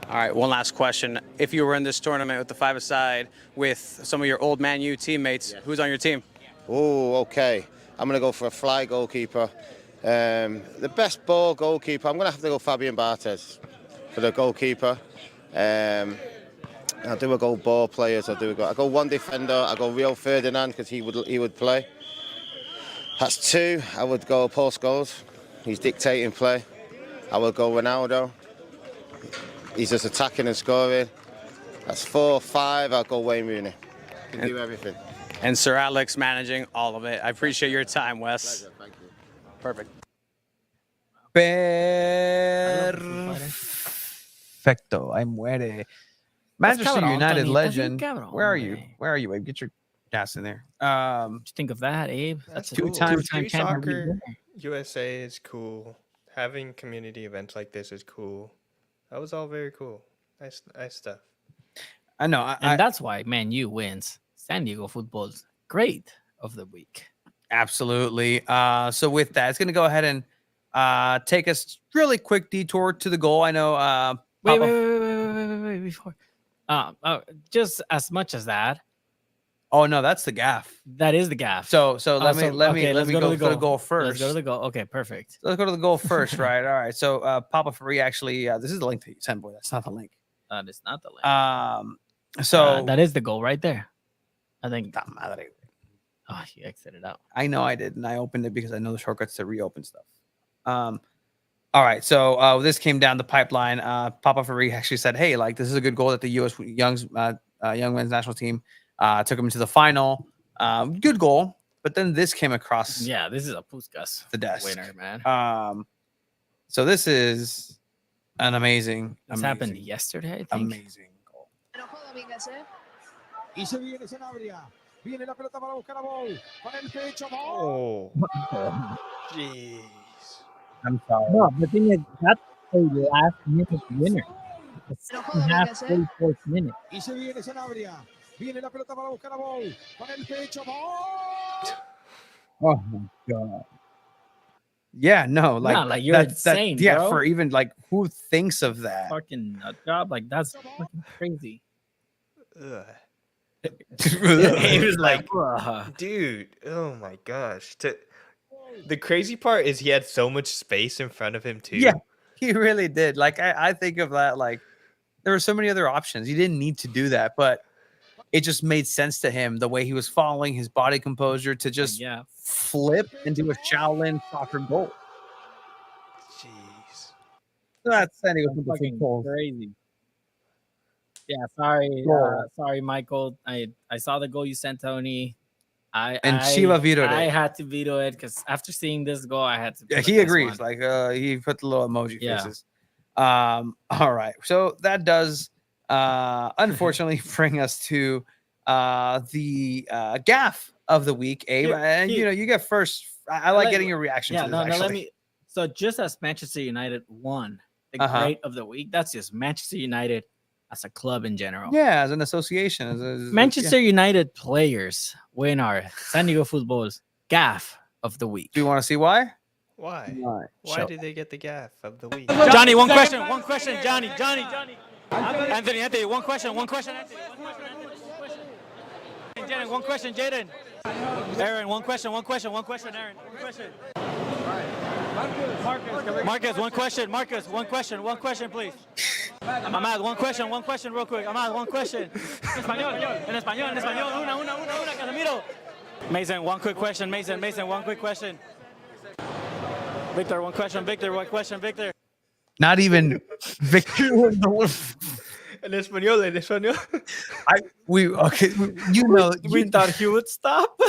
All right, one last question. If you were in this tournament with the five-a-side with some of your old Man U teammates, who's on your team? Oh, okay. I'm going to go for a fly goalkeeper. The best ball goalkeeper, I'm going to have to go Fabian Barthez for the goalkeeper. I'll do a go ball players. I'll go one defender. I'll go Rio Ferdinand because he would play. That's 2. I would go Paul Scholes. He's dictating play. I will go Ronaldo. He's just attacking and scoring. That's 4. 5. I'll go Wayne Rooney. Can do everything. And Sir Alex managing all of it. I appreciate your time, Wes. Pleasure. Thank you. Perfect. Perfecto. I muere. Manchester cabrón, United Tony. Estás bien legend. cabrón, Where are you? güey. Where are you, Abe? Get your gas in there. What you think of that, Abe? That's a cool. two-time Street champion. soccer USA is cool. Having community events like this is cool. That was all very cool. Nice stuff. I know. And that's why Man U wins San Diego football's great of the week. Absolutely. So with that, it's going to go ahead and take us really quick detour to the goal. I know. Wait, Papa- wait, before. Just as much as that. Oh no, that's the gaff. That is the gaff. So let me let's go to the goal first. Let's go to the goal. Okay, perfect. Let's go to the goal first, right? All right. So Papa Ferree actually, this is the link that you sent, boy. That's not the link. That is not the link. So that is the goal right there. I think. Madre. Oh, you exited out. I know I did, and I opened it because I know the shortcuts to reopen stuff. All right, so this came down the pipeline. Papa Ferree actually said, "Hey, like this is a good goal that the U.S. young men's national team took them to the final. Good goal." But then this came across. Yeah, this is a Puskas the desk winner, man. So this is an amazing. This happened yesterday, I think. Amazing goal. Viene la pelota para buscar a Ball. Con el pecho, Oh. Jeez. I'm sorry. No, the thing is, that's a last minute winner. The second half, 44th minute. Y se viene Sanabria. Viene la pelota para buscar a Ball. Con el pecho, Ball. Oh my god. Yeah, no, like you're insane, yeah, bro. for even like who thinks of that? Fucking nut job. Like, that's fucking crazy. Ugh. He was like, dude, oh my gosh. The crazy part is he had so much space in front of him too. Yeah, he really did. Like I think of that, like there were so many other options. He didn't need to do that, but it just made sense to him the way he was following his body composure to just flip into a Shaolin soccer goal. Jeez. That's fucking crazy. Yeah, sorry, Michael. I saw the goal you sent, Tony. Shiva vetoed it. I had to veto it because after seeing this goal, I had to. Yeah, he agrees. Like he put the little emoji faces. All right, so that does unfortunately bring us to the gaff of the week, Abe. And you know, you get first. I like getting your reaction to this. Let me. So just as Manchester United won the great of the week, that's just Manchester United as a club in general. Yeah, as an association. Manchester United players win our San Diego Football's gaff of the week. Do you want to see why? Why? Why did they get the gaff of the week? Johnny, one question, Johnny. Anthony, one question, Anthony. Jaden, one question, Jaden. Aaron, one question, Aaron. One question. Marcus, one question, please. Amad, one question, real quick. Amad, one question. En español. Una, Casemiro. Mason, one quick question. Mason, one quick question. Victor, one question. Victor. Not even Victor. En español. We thought he would stop.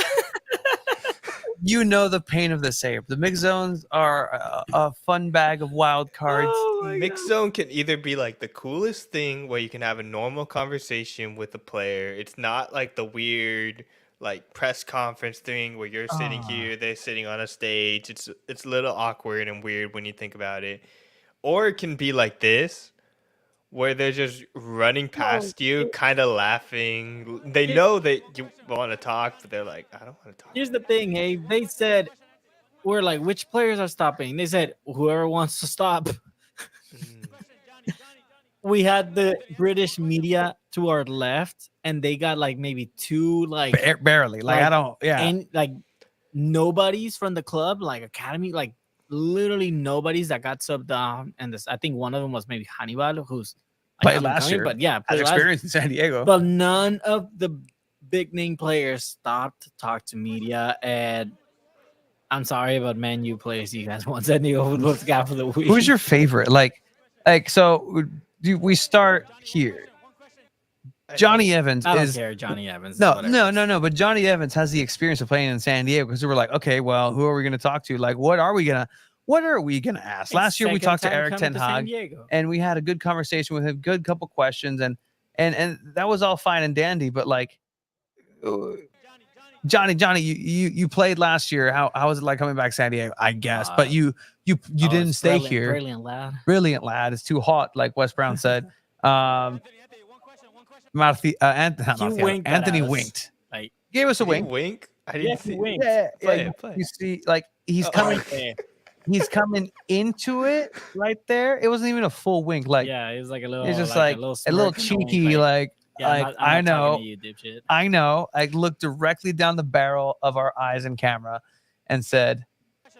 You know the pain of the save. The mix zones are a fun bag of wild cards. Mixed zone can either be like the coolest thing where you can have a normal conversation with a player. It's not like the weird like press conference thing where you're sitting here, they're sitting on a stage. It's a little awkward and weird when you think about it. Or it can be like this, where they're just running past you, kind of laughing. They know that you want to talk, but they're like, I don't want to talk. Here's the thing, hey. They said, we're like, which players are stopping? They said, whoever wants to stop. We had the British media to our left, and they got like maybe two, like barely. Like I don't, yeah. And like nobody's from the club, like academy, like literally nobody's that got subbed down. And this, I think one of them was maybe Hannibal, who's played last year, but yeah, has experience in San Diego. But none of the big name players stopped to talk to media. And I'm sorry about Man U players. You guys want San Diego Football's gaff of the week. Who's your favorite? Like so. We start here. Johnny Evans I don't is care, Johnny Evans. No. But Johnny Evans has the experience of playing in San Diego because we were like, okay, well, who are we going to talk to? Like, what are we gonna what are we gonna ask? Last year we talked to Eric Ten Hag, and we had a good conversation with him, good couple questions, and that was all fine and dandy. But like, Johnny, you played last year. How was it like coming back to San Diego? I guess, but you didn't stay here. Brilliant lad. It's too hot, like Wes Brown said. Anthony winked. Like, gave us a wink. Wink. I didn't see. Yeah. Play. You see, like he's coming. He's coming into it right there. It wasn't even a full wink. Like it was like a little. It's just like a little cheeky. I'm not talking to you, dipshit. I know. I looked directly down the barrel of our eyes and camera, and said, "That's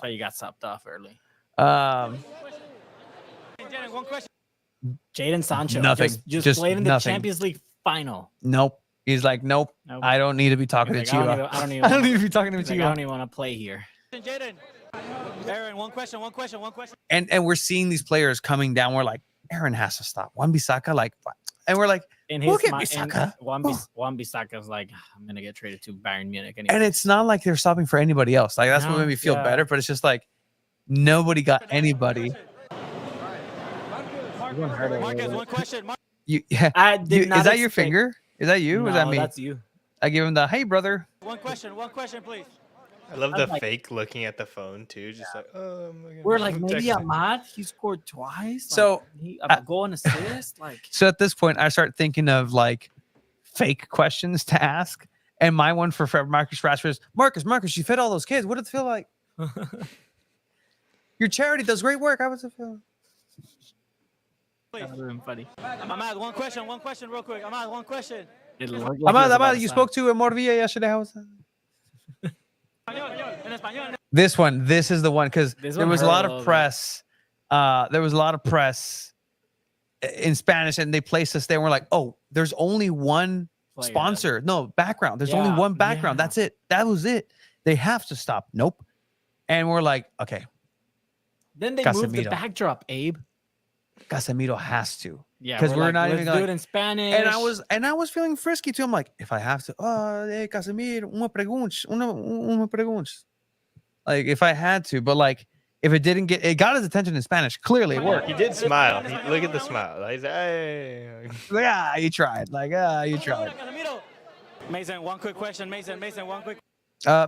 why you got sopped off early." Jadon Sancho. Nothing. Just played in the Champions League final. Nope. He's like, nope. I don't need to be talking to you. I don't even need to be talking to you. I don't even want to play here. Aaron, one question. And we're seeing these players coming down. We're like, Aaron has to stop. Wan-Bissaka, like, and we're like, look at Bissaka. Wan-Bissaka's like, I'm gonna get traded to Bayern Munich. And it's not like they're stopping for anybody else. Like that's what made me feel better. But it's just like nobody got anybody. Marcus, one question. Is that your finger? Is that you? No, is that me? That's you. I give him the hey brother. One question, please. I love the fake looking at the phone too, just like we're like maybe Ahmad. He scored twice. So a goal and assist. Like so at this point, I start thinking of like fake questions to ask, and my one for Marcus Rashford is Marcus, you fed all those kids. What did it feel like? Your charity does great work. How was it feel? Funny. Ahmad, one question, real quick. Ahmad, one question. Ahmad, you spoke to Morvilla yesterday. How was that? This is the one because there was a lot of press. There was a lot of press in Spanish, and they placed us there. And we're like, oh, there's only one sponsor. No background. There's only one background. That's it. That was it. They have to stop. Nope. And we're like, okay. Then they moved the backdrop, Abe. Casemiro has to. Yeah, because we're not even do it in Spanish. And I was feeling frisky too. I'm like, if I have to, hey, Casemiro, una pregunta. Like if I had to, but like if it got his attention in Spanish. Clearly, it worked. He did smile. Look at the smile. Like, he's like, hey. Yeah, you tried. Like, you tried. Mason, one quick question. Mason, one quick.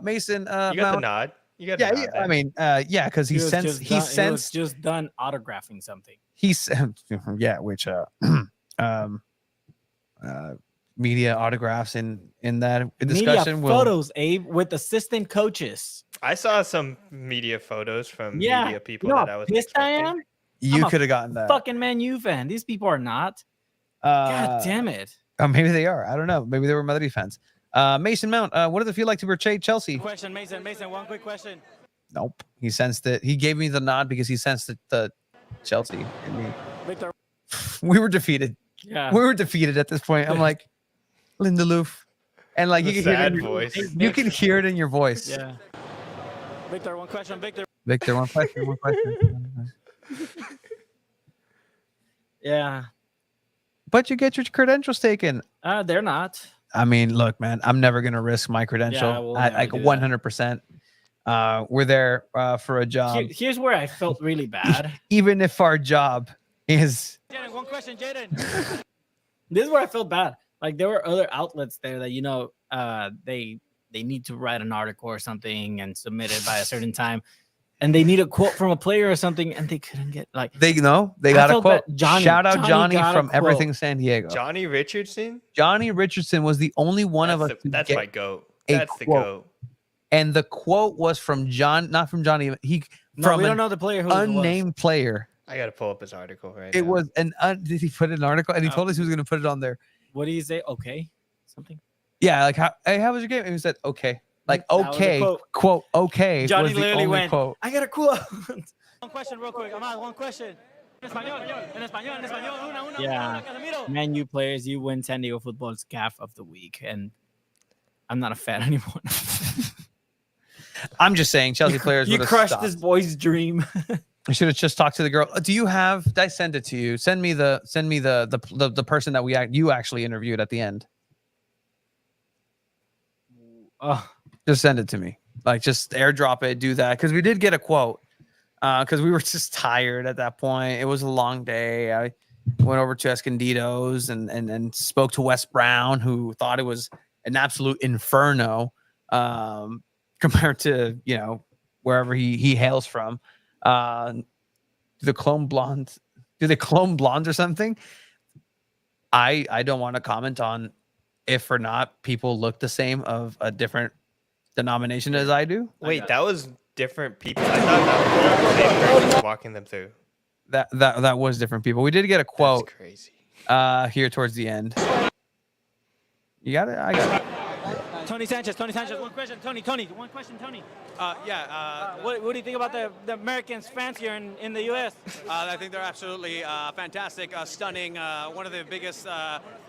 Mason, you got the nod. You got the nod. I mean, because he was just done autographing something. He said, which media autographs in that discussion. Media photos, Abe, with assistant coaches. I saw some media photos from media people that I was pissed expecting. I am. You could have gotten that. Fucking Man U fan. These people are not. God damn it. Maybe they are. I don't know. Maybe they were Madrid fans. Mason Mount, what does it feel like to portray Chelsea? Question, Mason, one quick question. Nope. He sensed it. He gave me the nod because he sensed the Chelsea in me. Victor. We were defeated. Yeah. We were defeated at this point. I'm like, Lindelof. And like you can hear it in voice. You can hear it in your voice. Yeah. Victor, one question. Victor, one question. Yeah. But you get your credentials taken. They're not. I mean, look, man, I'm never gonna risk my credential. Like 100%. We're there for a job. Here's where I felt really bad. Even if our job is. Jaden, one question, Jaden. This is where I felt bad. Like there were other outlets there that they need to write an article or something and submit it by a certain time, and they need a quote from a player or something, and they couldn't get like they got a quote. Shout out Johnny from Everything San Diego. Johnny Richardson. Johnny Richardson was the only one of us. That's my goat. That's the goat. And the quote was from John, not from Johnny. We don't know the player. Who unnamed player. I gotta pull up his article right now. It was did he put an article? And he told us he was going to put it on there. What did he say? Okay, something. Yeah, like how was your game? And he said okay, like okay, quote okay. Johnny literally went. Quote. I got a quote. One question, real quick. Ahmad, one question. En español. Yeah, Man U players, you win San Diego Football's Gaff of the Week, and I'm not a fan anymore. I'm just saying, Chelsea players. You crushed this boy's dream. I should have just talked to the girl. Do you have? Did I send it to you? Send me the person that you actually interviewed at the end. Oh, just send it to me. Like, just airdrop it, do that. Because we did get a quote. Because we were just tired at that point. It was a long day. I went over to Escondido's and spoke to Wes Brown, who thought it was an absolute inferno compared to, wherever he hails from. Do they clone blondes or something? I don't want to comment on if or not people look the same of a different denomination as I do. Wait, that was different people. I thought that was the same person walking them through. That was different people. We did get a quote. That's crazy. Here towards the end. You got it? I got it. Tony Sanchez, one question, Tony. One question, Tony. What do you think about the Americans fans here in the U.S.? I think they're absolutely fantastic, stunning, one of the biggest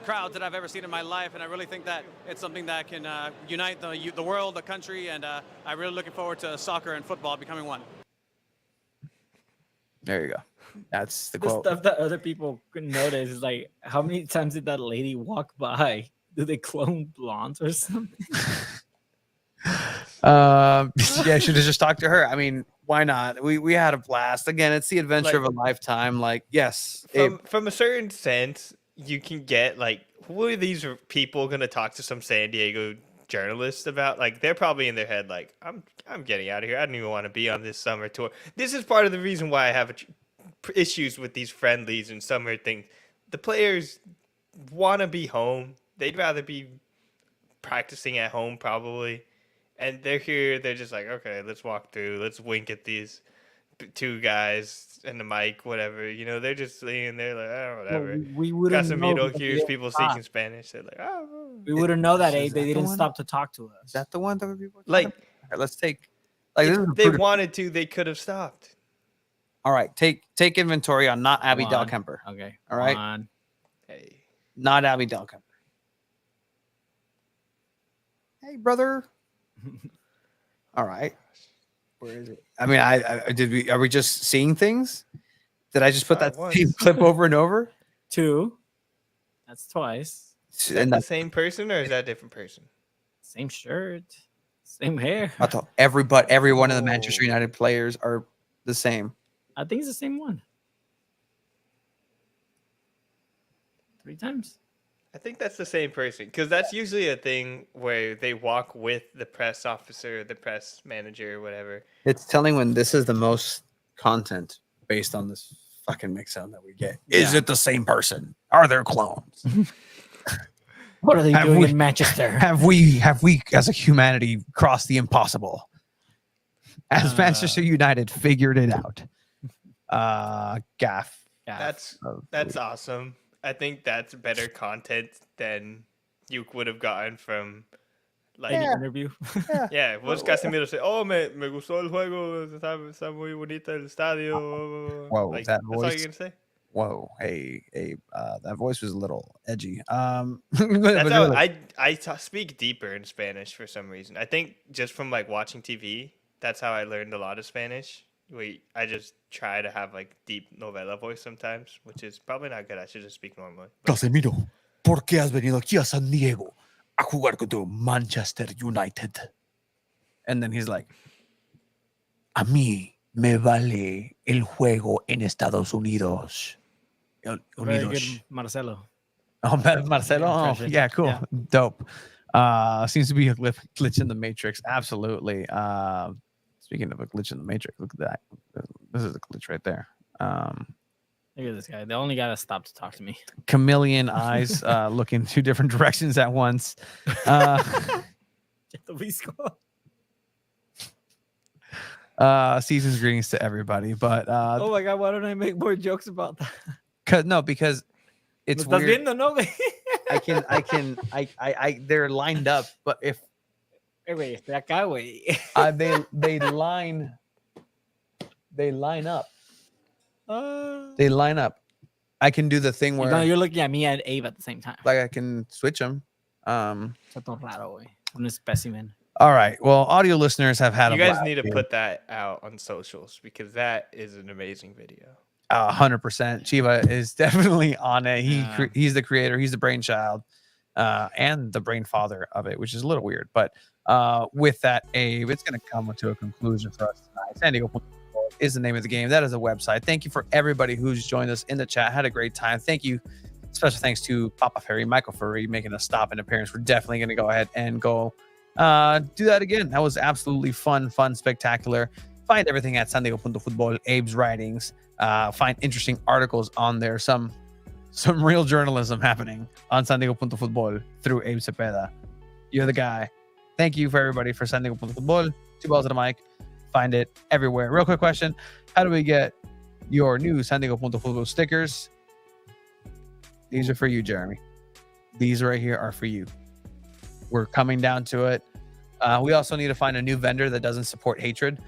crowds that I've ever seen in my life, and I really think that it's something that can unite the world, the country, and I'm really looking forward to soccer and football becoming one. There you go. That's the The quote. stuff that other people couldn't notice is like, how many times did that lady walk by? Do they clone blondes or something? Yeah, should have just talked to her. I mean, why not? We had a blast. Again, it's the adventure of a lifetime. Like, yes. From a certain sense, you can get like, who are these people going to talk to some San Diego journalists about? Like, they're probably in their head like, I'm getting out of here. I don't even want to be on this summer tour. This is part of the reason why I have issues with these friendlies and summer things. The players want to be home. They'd rather be practicing at home probably. And they're here. They're just like, okay, let's walk through. Let's wink at these two guys and the mic, whatever. They're just sitting there like, oh, whatever. Well, we wouldn't Casemiro know hears people speaking Spanish. They're like, oh. We wouldn't know that, Is They that the didn't one? stop to talk to us. Is that the one that people Like, all right, let's take like if this is they brutal. wanted to, they could have stopped. All right, take inventory on not Abby Come on. Delkemper. Okay. All right. Come on. Hey. Not Abby Delkemper. Hey, brother. All right. Where is it? I mean, are we just seeing things? Did I just put that Once. same clip over and over? 2. That's twice. Is that the same person or is that a different person? Same shirt. Same hair. I thought every one of the Manchester United players are the same. I think it's the same one. 3 times. I think that's the same person because that's usually a thing where they walk with the press officer, the press manager, or whatever. It's telling when this is the most content based on this fucking mix-up that we get. Is it the same person? Are there clones? What are they doing in Manchester? Have we as a humanity crossed the impossible? As Manchester United figured it out. Gaff. That's awesome. I think that's better content than you would have gotten from like Any interview. yeah. What's Casemiro say? Oh, me gustó el juego. Está muy bonito el estadio. Whoa, like, that that's all voice. you're gonna say. Whoa, hey, that voice was a little edgy. That's how I speak deeper in Spanish for some reason. I think just from like watching TV, that's how I learned a lot of Spanish. I just try to have like deep novela voice sometimes, which is probably not good. I should just speak normally. Casemiro, ¿por qué has venido aquí a San Diego a jugar contra Manchester United? And then he's like, a mí me vale el juego en Estados Unidos. Very good, Marcelo. Oh, Marcelo? Oh, Impression. yeah, cool. Yeah. Dope. Seems to be a glitch in the matrix. Absolutely. Speaking of a glitch in the matrix, look at that. This is a glitch right there. Look at this guy. The only guy that stopped to talk to me. Chameleon eyes looking 2 different directions at once. Season's greetings to everybody. But oh my god, why don't I make more jokes about that? Because it's ¿Me estás weird. viendo, no? I they're lined up, but if Güey, estoy acá, güey. they line up. They line up. I can do the thing where No, you're looking at me and Abe at the same time. like I can switch them. Está todo raro, güey. Un espécimen. All right. Well, audio listeners have had You a guys blast need to here. put that out on socials because that is an amazing video. 100%. Chiva is definitely on it. He's the creator. He's the brainchild. and the brain father of it, which is a little weird. But with that, Abe, it's going to come to a conclusion for us tonight. San Diego is the name of the game. That is a website. Thank you for everybody who's joined us in the chat. Had a great time. Thank you. Special thanks to Papa Ferree, Michael Ferree, making a stop and appearance. We're definitely going to go ahead and go do that again. That was absolutely fun, spectacular. Find everything at San Diego.Futbol, Abe's writings. Find interesting articles on there. Some real journalism happening on San Diego.Futbol through Abe Cepeda. You're the guy. Thank you for everybody for San Diego.Futbol. 2 balls at a mic. Find it everywhere. Real quick question. How do we get your new San Diego.Futbol stickers? These are for you, Jeremy. These right here are for you. We're coming down to it. We also need to find a new vendor that doesn't support hatred.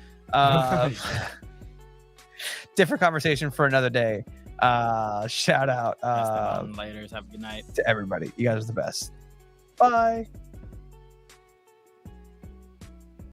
Different conversation for another day. Shout out Later. Have a good night to everybody. You guys are the best. Bye.